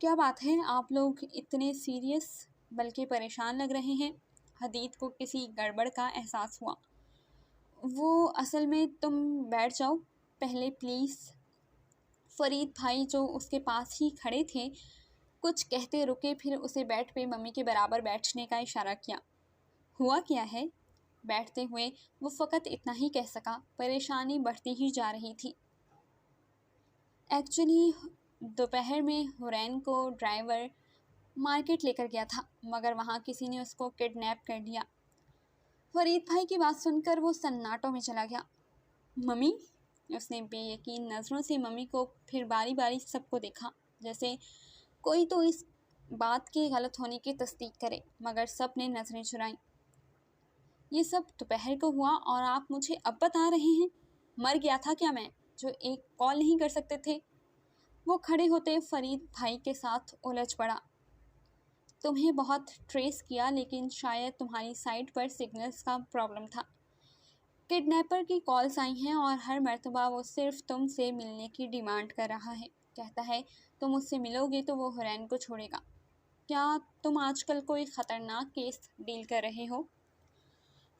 क्या बात है, आप लोग इतने सीरियस बल्कि परेशान लग रहे हैं? हदीद को किसी गड़बड़ का एहसास हुआ। वो असल में तुम बैठ जाओ पहले प्लीज़। फरीद भाई जो उसके पास ही खड़े थे कुछ कहते रुके, फिर उसे बैठ पे मम्मी के बराबर बैठने का इशारा किया। हुआ क्या है? बैठते हुए वो फ़कत इतना ही कह सका। परेशानी बढ़ती ही जा रही थी। एक्चुअली दोपहर में हुरैन को ड्राइवर मार्केट लेकर गया था, मगर वहाँ किसी ने उसको किडनैप कर लिया। फरीद भाई की बात सुनकर वो सन्नाटों में चला गया। मम्मी? उसने बेयकीन नज़रों से मम्मी को फिर बारी बारी सबको देखा, जैसे कोई तो इस बात के गलत होने की तस्दीक करे, मगर सब ने नज़रें चुराईं। ये सब दोपहर को हुआ और आप मुझे अब बता रहे हैं? मर गया था क्या मैं, जो एक कॉल नहीं कर सकते थे? वो खड़े होते फरीद भाई के साथ उलझ पड़ा। तुम्हें बहुत ट्रेस किया, लेकिन शायद तुम्हारी साइट पर सिग्नल्स का प्रॉब्लम था। किडनैपर की कॉल्स आई हैं और हर मर्तबा वो सिर्फ तुमसे मिलने की डिमांड कर रहा है। कहता है तुम उससे मिलोगे तो वो हुरैन को छोड़ेगा। क्या तुम आजकल कोई ख़तरनाक केस डील कर रहे हो?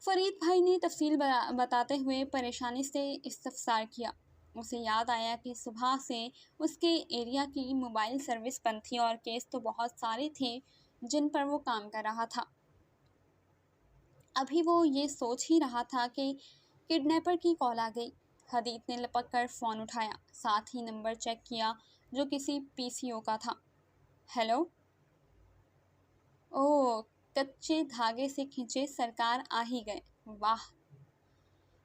फरीद भाई ने तफसील बताते हुए परेशानी से इस्तफसार किया। उसे याद आया कि सुबह से उसके एरिया की मोबाइल सर्विस बंद थी और केस तो बहुत सारे थे जिन पर वो काम कर रहा था। अभी वो ये सोच ही रहा था कि किडनैपर की कॉल आ गई। हदीत ने लपक कर फ़ोन उठाया, साथ ही नंबर चेक किया जो किसी पीसीओ का था। हेलो। ओह, कच्चे धागे से खींचे सरकार आ ही गए। वाह।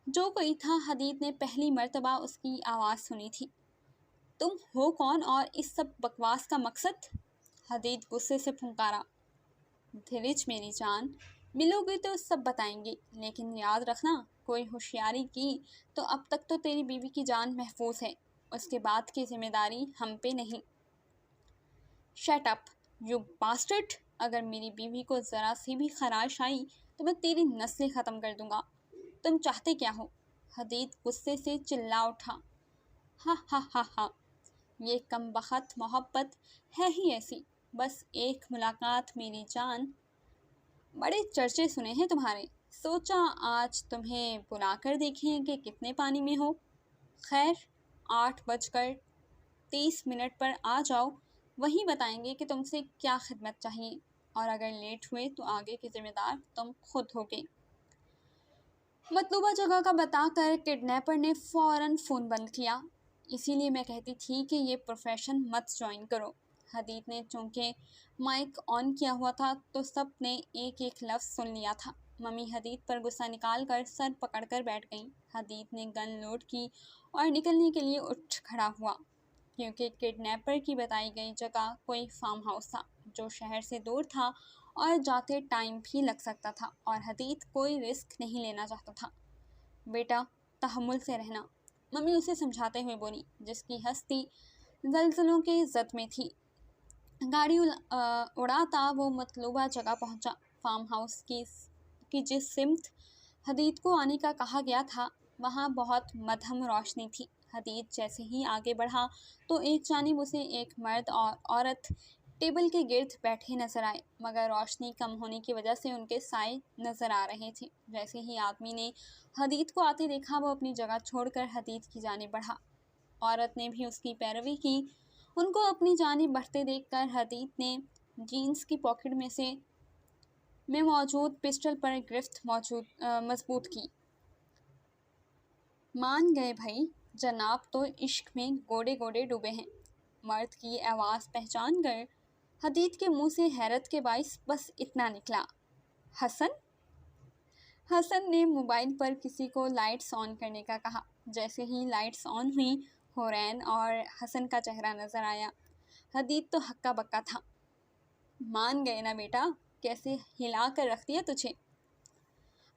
जो कोई था, हदीत ने पहली मर्तबा उसकी आवाज़ सुनी थी। तुम हो कौन और इस सब बकवास का मकसद? हदीत गुस्से से फुंकारा। धीरज मेरी जान, मिलोगे तो सब बताएंगे, लेकिन याद रखना कोई होशियारी की तो अब तक तो तेरी बीवी की जान महफूज है, उसके बाद की जिम्मेदारी हम पे नहीं। Shut up you bastard. अगर मेरी बीवी को ज़रा सी भी खराश आई तो मैं तेरी नस्लें ख़त्म कर दूंगा। तुम चाहते क्या हो? हदीत गुस्से से चिल्ला उठा। हा हा हा हा, ये कमबख्त मोहब्बत है ही ऐसी, बस एक मुलाकात मेरी जान। बड़े चर्चे सुने हैं तुम्हारे, सोचा आज तुम्हें बुलाकर देखें कि कितने पानी में हो। खैर, 8:30 पर आ जाओ, वहीं बताएंगे कि तुमसे क्या खिदमत चाहिए, और अगर लेट हुए तो आगे की जिम्मेदार तुम खुद होगे। मतलूबा जगह का बताकर किडनैपर ने फ़ौरन फ़ोन बंद किया। इसीलिए मैं कहती थी कि ये प्रोफेशन मत ज्वाइन करो। हदीत ने चूँकि माइक ऑन किया हुआ था तो सब ने एक एक लफ्ज़ सुन लिया था। मम्मी हदीत पर गुस्सा निकाल कर सर पकड़कर बैठ गईं। हदीत ने गन लोड की और निकलने के लिए उठ खड़ा हुआ, क्योंकि किडनैपर की बताई गई जगह कोई फार्म हाउस था जो शहर से दूर था और जाते टाइम भी लग सकता था, और हदीत कोई रिस्क नहीं लेना चाहता था। बेटा, तहम्मुल से रहना, मम्मी उसे समझाते हुए बोली, जिसकी हस्ती जलजलों के जद में थी। गाड़ी उड़ाता वो मतलूबा जगह पहुंचा। फार्म हाउस की जिस सिमत हदीत को आने का कहा गया था, वहाँ बहुत मध्यम रोशनी थी। हदीत जैसे ही आगे बढ़ा तो एक जानिब उसे एक मर्द और औरत टेबल के गिर्द बैठे नजर आए, मगर रोशनी कम होने की वजह से उनके साए नजर आ रहे थे। जैसे ही आदमी ने हदीत को आते देखा, वो अपनी जगह छोड़कर हदीत की जानिब बढ़ा। औरत ने भी उसकी पैरवी की। उनको अपनी जानिब बढ़ते देखकर हदीत ने जीन्स की पॉकेट में मौजूद पिस्टल पर गिरफ्त मजबूत की। मान गए भाई, जनाब तो इश्क में गोडे गोडे डूबे हैं। मर्द की आवाज़ पहचान कर हदीत के मुंह से हैरत के बाइस बस इतना निकला। हसन। हसन ने मोबाइल पर किसी को लाइट्स ऑन करने का कहा। जैसे ही लाइट्स ऑन हुई, हुरैन और हसन का चेहरा नजर आया। हदीत तो हक्का बक्का था। मान गए ना बेटा, कैसे हिला कर रख दिया तुझे।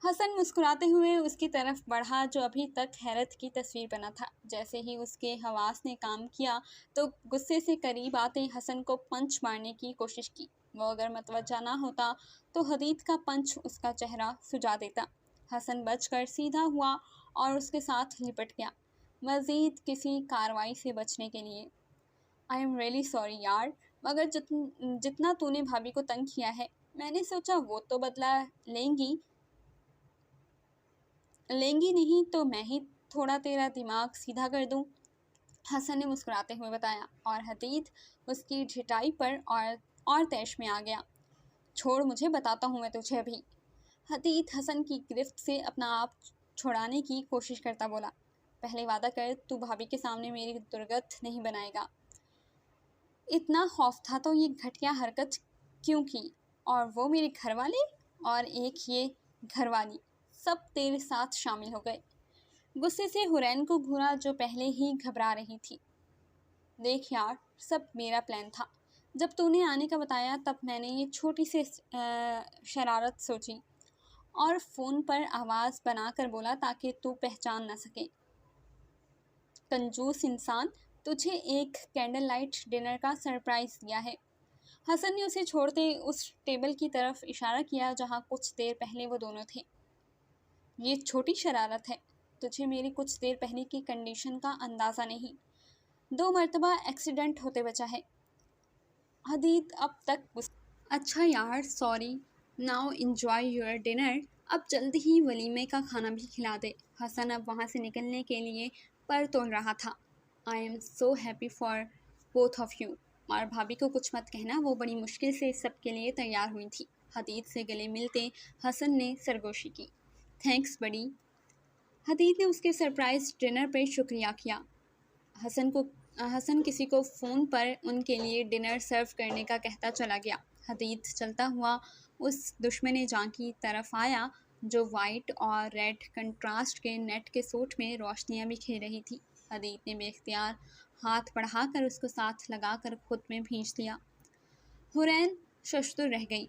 हसन मुस्कुराते हुए उसकी तरफ बढ़ा, जो अभी तक हैरत की तस्वीर बना था। जैसे ही उसके हवास ने काम किया तो गुस्से से करीब आते हसन को पंच मारने की कोशिश की। वो अगर मतवज्जा ना होता तो हदीत का पंच उसका चेहरा सुजा देता। हसन बचकर सीधा हुआ और उसके साथ लिपट गया, मज़ीद किसी कार्रवाई से बचने के लिए। आई एम रियली सॉरी यार, मगर जितना तूने भाभी को तंग किया है, मैंने सोचा वो तो बदला लेंगी नहीं तो मैं ही थोड़ा तेरा दिमाग सीधा कर दूं। हसन ने मुस्कुराते हुए बताया, और हदीत उसकी ढिठाई पर और तैश में आ गया। छोड़ मुझे, बताता हूँ मैं तुझे अभी। हदीत हसन की गिरफ्त से अपना आप छुड़ाने की कोशिश करता बोला, पहले वादा कर तू भाभी के सामने मेरी दुर्गत नहीं बनाएगा। इतना खौफ था तो ये घटिया हरकत क्यों की? और वो मेरे घर वाले और एक ये घरवाली, सब तेरे साथ शामिल हो गए। गुस्से से हुरैन को घूरा, जो पहले ही घबरा रही थी। देख यार, सब मेरा प्लान था। जब तूने आने का बताया तब मैंने ये छोटी सी शरारत सोची और फ़ोन पर आवाज़ बनाकर बोला ताकि तू पहचान ना सके। कंजूस इंसान, तुझे एक कैंडल लाइट डिनर का सरप्राइज़ दिया है। हसन ने उसे छोड़ते उस टेबल की तरफ इशारा किया जहाँ कुछ देर पहले वो दोनों थे। ये छोटी शरारत है, तुझे मेरी कुछ देर पहले की कंडीशन का अंदाज़ा नहीं। 2 मरतबा एक्सीडेंट होते बचा है। हदीद अब तक अच्छा यार sorry, now enjoy your dinner. अब जल्दी ही वलीमे का खाना भी खिला दे। हसन अब वहाँ से निकलने के लिए पर तोल रहा था। I am so happy for both of you. और भाभी को कुछ मत कहना, वो बड़ी मुश्किल से इस सब के लिए तैयार हुई थी। हदीद से गले मिलते हसन ने सरगोशी की। थैंक्स बड़ी। हदीद ने उसके सरप्राइज डिनर पर शुक्रिया किया। हसन किसी को फ़ोन पर उनके लिए डिनर सर्व करने का कहता चला गया। हदीद चलता हुआ उस दुश्मन जान की तरफ आया जो वाइट और रेड कंट्रास्ट के नेट के सूट में रोशनियां बिखेर रही थी। हदीद ने बेख्तियार हाथ बढ़ाकर उसको साथ लगाकर खुद में भींच लिया। हुरैन शशदर रह गई।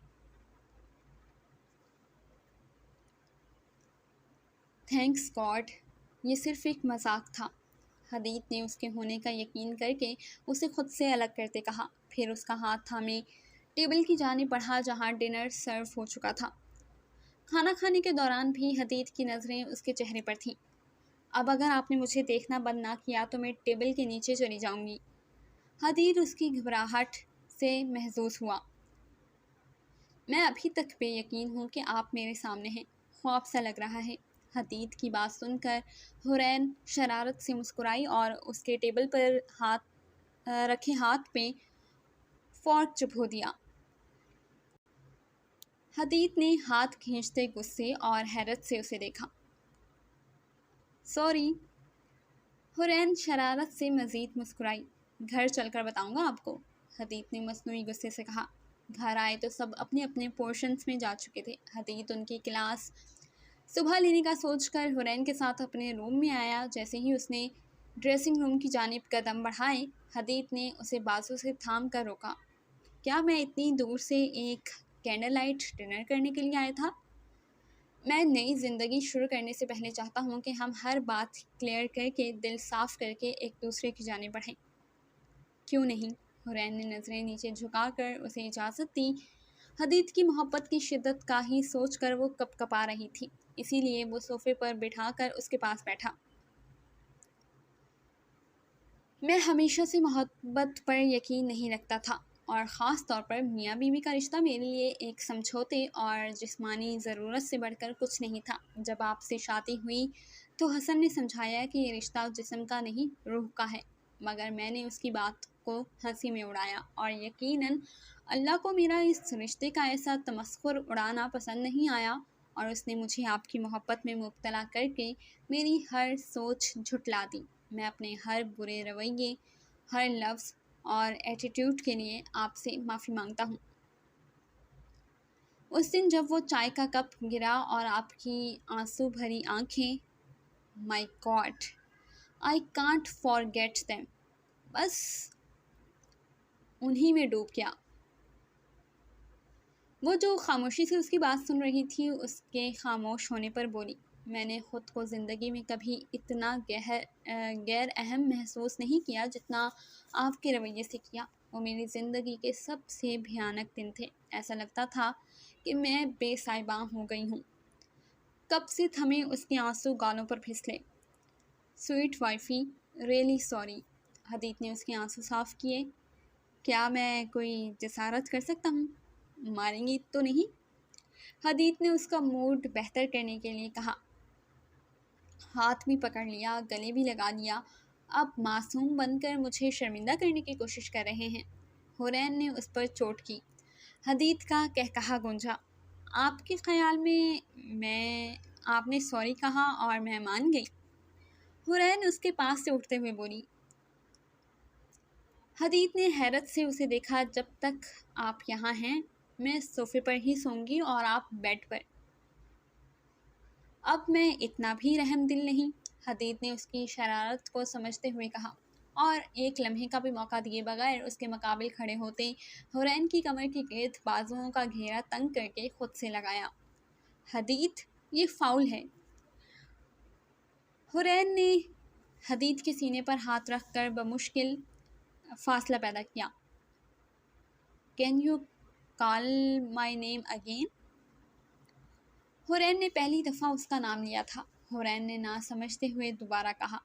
थैंक्स गॉड, ये सिर्फ एक मजाक था। हदीद ने उसके होने का यकीन करके उसे खुद से अलग करते कहा। फिर उसका हाथ थामे टेबल की जानिब बढ़ा जहाँ डिनर सर्व हो चुका था। खाना खाने के दौरान भी हदीद की नज़रें उसके चेहरे पर थीं। अब अगर आपने मुझे देखना बंद ना किया तो मैं टेबल के नीचे चली जाऊंगी। हदीद उसकी घबराहट से महसूस हुआ। मैं अभी तक बेयकीन हूँ कि आप मेरे सामने हैं, ख्वाब सा लग रहा है। हदीद की बात सुनकर हुरैन शरारत से मुस्कुराई और उसके टेबल पर रखे हाथ पे फोर्क चुभो दिया। हदीद ने हाथ खींचते गुस्से और हैरत से उसे देखा। सॉरी। हुरैन शरारत से मज़ीद मुस्कुराई। घर चलकर बताऊंगा आपको, हदीद ने मसनूई गुस्से से कहा। घर आए तो सब अपने अपने पोर्शंस में जा चुके थे। हदीद उनकी क्लास सुबह लेने का सोचकर हुरैन के साथ अपने रूम में आया। जैसे ही उसने ड्रेसिंग रूम की जानिब कदम बढ़ाए, हदीद ने उसे बाजू से थाम कर रोका। क्या मैं इतनी दूर से एक कैंडल लाइट डिनर करने के लिए आया था? मैं नई ज़िंदगी शुरू करने से पहले चाहता हूँ कि हम हर बात क्लियर करके दिल साफ़ करके एक दूसरे की जानिब बढ़ें। क्यों नहीं? हुरैन ने नज़रें नीचे झुकाकर उसे इजाज़त दी। हदीद की मोहब्बत की शिद्दत का ही सोचकर वो कपकपा रही थी, इसीलिए वो सोफ़े पर बिठाकर उसके पास बैठा। मैं हमेशा से मोहब्बत पर यकीन नहीं रखता था और ख़ास तौर पर मियाँ बीवी का रिश्ता मेरे लिए एक समझौते और जिस्मानी ज़रूरत से बढ़कर कुछ नहीं था। जब आपसे शादी हुई तो हसन ने समझाया कि ये रिश्ता जिस्म का नहीं रूह का है, मगर मैंने उसकी बात को हंसी में उड़ाया और यकीनन अल्लाह को मेरा इस रिश्ते का ऐसा तमस्खुर उड़ाना पसंद नहीं आया और उसने मुझे आपकी मोहब्बत में मुब्तला करके मेरी हर सोच झुटला दी। मैं अपने हर बुरे रवैये, हर लफ्ज़ और एटीट्यूड के लिए आपसे माफ़ी मांगता हूँ। उस दिन जब वो चाय का कप गिरा और आपकी आंसू भरी आंखें, my God, I can't forget them, बस उन्हीं में डूब गया। वो जो खामोशी से उसकी बात सुन रही थी, उसके खामोश होने पर बोली, मैंने ख़ुद को ज़िंदगी में कभी इतना गैर अहम महसूस नहीं किया जितना आपके रवैये से किया। वो मेरी ज़िंदगी के सबसे भयानक दिन थे। ऐसा लगता था कि मैं बेसाइबा हो गई हूँ। कब से थमे उसके आंसू गालों पर फिसले। Sweet wifey, really sorry. Hadid ने उसके आंसू साफ़ किए। क्या मैं कोई जसारत कर सकता हूँ? मारेंगी तो नहीं? हदीद ने उसका मूड बेहतर करने के लिए कहा। हाथ भी पकड़ लिया, गले भी लगा लिया। अब मासूम बनकर मुझे शर्मिंदा करने की कोशिश कर रहे हैं। हुरैन ने उस पर चोट की। हदीद का कहकहा गूंजा। आपके ख्याल में आपने सॉरी कहा और मैं मान गई? हुरैन उसके पास से उठते हुए बोली। हदीद ने हैरत से उसे देखा। जब तक आप यहाँ हैं मैं सोफ़े पर ही सोऊंगी और आप बेड पर। अब मैं इतना भी रहमदिल नहीं, हदीद ने उसकी शरारत को समझते हुए कहा और एक लम्हे का भी मौका दिए बगैर उसके मुकाबिल खड़े होते हुरैन की कमर की गिर्द बाजुओं का घेरा तंग करके खुद से लगाया। हदीद, ये फाउल है। हुरैन ने हदीद के सीने पर हाथ रखकर बमुश्किल फासला पैदा किया। Can you call my name again? Hurain ने पहली दफ़ा उसका नाम लिया था। हुरैन ने ना समझते हुए दोबारा कहा।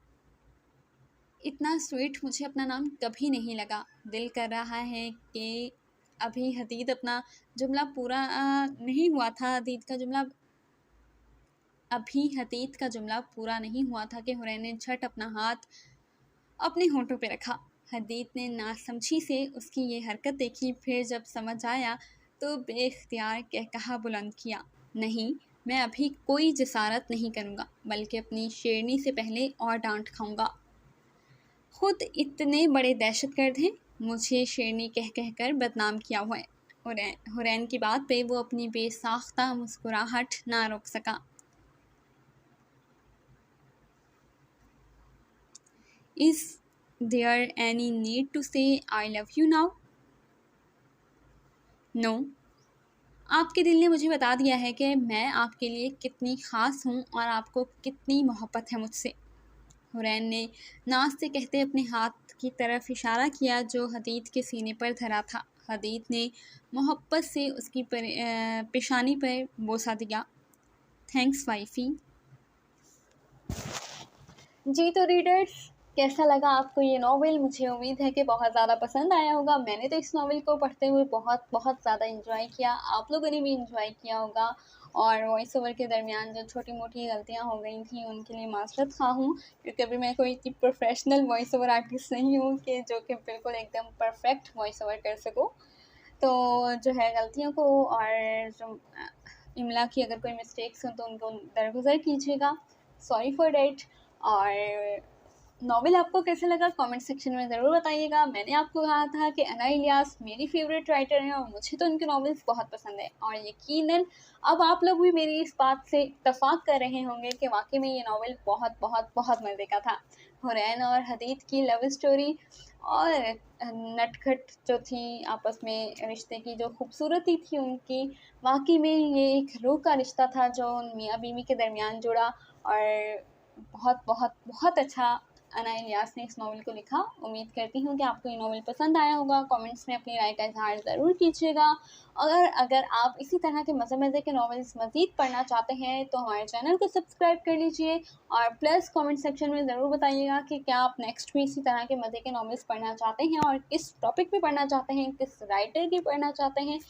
इतना स्वीट मुझे अपना नाम कभी नहीं लगा। दिल कर रहा है कि अभी हदीद अपना जुमला पूरा नहीं हुआ था। हदीद का जुमला पूरा नहीं हुआ था कि हुरैन ने झट अपना हाथ अपने होंठों पे रखा। हदीद ने नासमझी से उसकी ये हरकत देखी। फिर जब समझ आया तो बेख्तियार कहकहा बुलंद किया, नहीं, मैं अभी कोई जसारत नहीं करूँगा, बल्कि अपनी शेरनी से पहले और डांट खाऊंगा। खुद इतने बड़े दहशतगर्द हैं, मुझे शेरनी कह कह कर बदनाम किया हुआ है। हुरैन की बात पे वो अपनी बेसाख्ता मुस्कुराहट ना रोक सका। Is there any need to say I love you now? No. आपके दिल ने मुझे बता दिया है कि मैं आपके लिए कितनी ख़ास हूँ और आपको कितनी मोहब्बत है मुझसे। हुरैन ने नाज से कहते अपने हाथ की तरफ इशारा किया जो हदीद के सीने पर धरा था। हदीद ने मोहब्बत से उसकी पेशानी पर बोसा दिया। Thanks wifey. जी तो रीडर्स, कैसा लगा आपको ये नॉवेल? मुझे उम्मीद है कि बहुत ज़्यादा पसंद आया होगा। मैंने तो इस नॉवेल को पढ़ते हुए बहुत बहुत ज़्यादा इंजॉय किया। आप लोगों ने भी इंजॉय किया होगा। और वॉइस ओवर के दरमियान जो छोटी मोटी गलतियाँ हो गई थी उनके लिए माज़रत ख़्वाह हूँ, क्योंकि अभी मैं कोई इतनी प्रोफेशनल वॉइस ओवर आर्टिस्ट नहीं हूँ कि जो कि बिल्कुल एकदम परफेक्ट वॉइस ओवर कर सकूँ। तो जो है गलतियों को और जो इमला की अगर कोई मिस्टेक्स हो तो उनको दरगुजर कीजिएगा। Sorry for that. और नॉवेल आपको कैसे लगा कमेंट सेक्शन में ज़रूर बताइएगा। मैंने आपको कहा था कि अना इलियास मेरी फेवरेट राइटर हैं और मुझे तो उनके नॉवेल्स बहुत पसंद है। और यकीनन अब आप लोग भी मेरी इस बात से इत्तफाक कर रहे होंगे कि वाकई में ये नॉवेल बहुत बहुत बहुत मज़े का था। हुरैन और हदीद की लव स्टोरी और नटखट जो थी आपस में रिश्ते की जो खूबसूरती थी उनकी, वाकई में ये एक रूह का रिश्ता था जो मियाँ बीवी के दरमियान जुड़ा। और बहुत बहुत बहुत अच्छा अना इलियास ने इस नॉवल को लिखा। उम्मीद करती हूँ कि आपको ये नॉवल पसंद आया होगा। कमेंट्स में अपनी राय का इजहार ज़रूर कीजिएगा। अगर आप इसी तरह के मज़े के नॉवेल्स मज़ीद पढ़ना चाहते हैं तो हमारे चैनल को सब्सक्राइब कर लीजिए और प्लस कमेंट सेक्शन में ज़रूर बताइएगा कि क्या आप नेक्स्ट भी इसी तरह के मज़े के नॉवेल्स पढ़ना चाहते हैं और किस टॉपिक पे पढ़ना चाहते हैं, किस राइटर की पढ़ना चाहते हैं।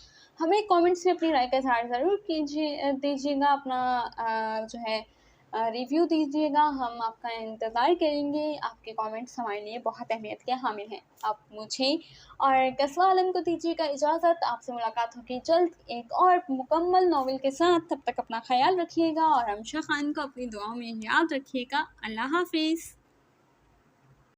हमें कमेंट्स में अपनी राय का इजहार ज़रूर दीजिएगा। अपना जो है रिव्यू दीजिएगा। हम आपका इंतज़ार करेंगे। आपके कमेंट्स हमारे लिए बहुत अहमियत के हामिल हैं। आप मुझे और कस्बा आलम को दीजिएगा इजाज़त। आपसे मुलाकात होगी जल्द एक और मुकम्मल नॉवेल के साथ। तब तक अपना ख्याल रखिएगा और अमशा खान को अपनी दुआओं में याद रखिएगा। अल्लाह हाफिज़।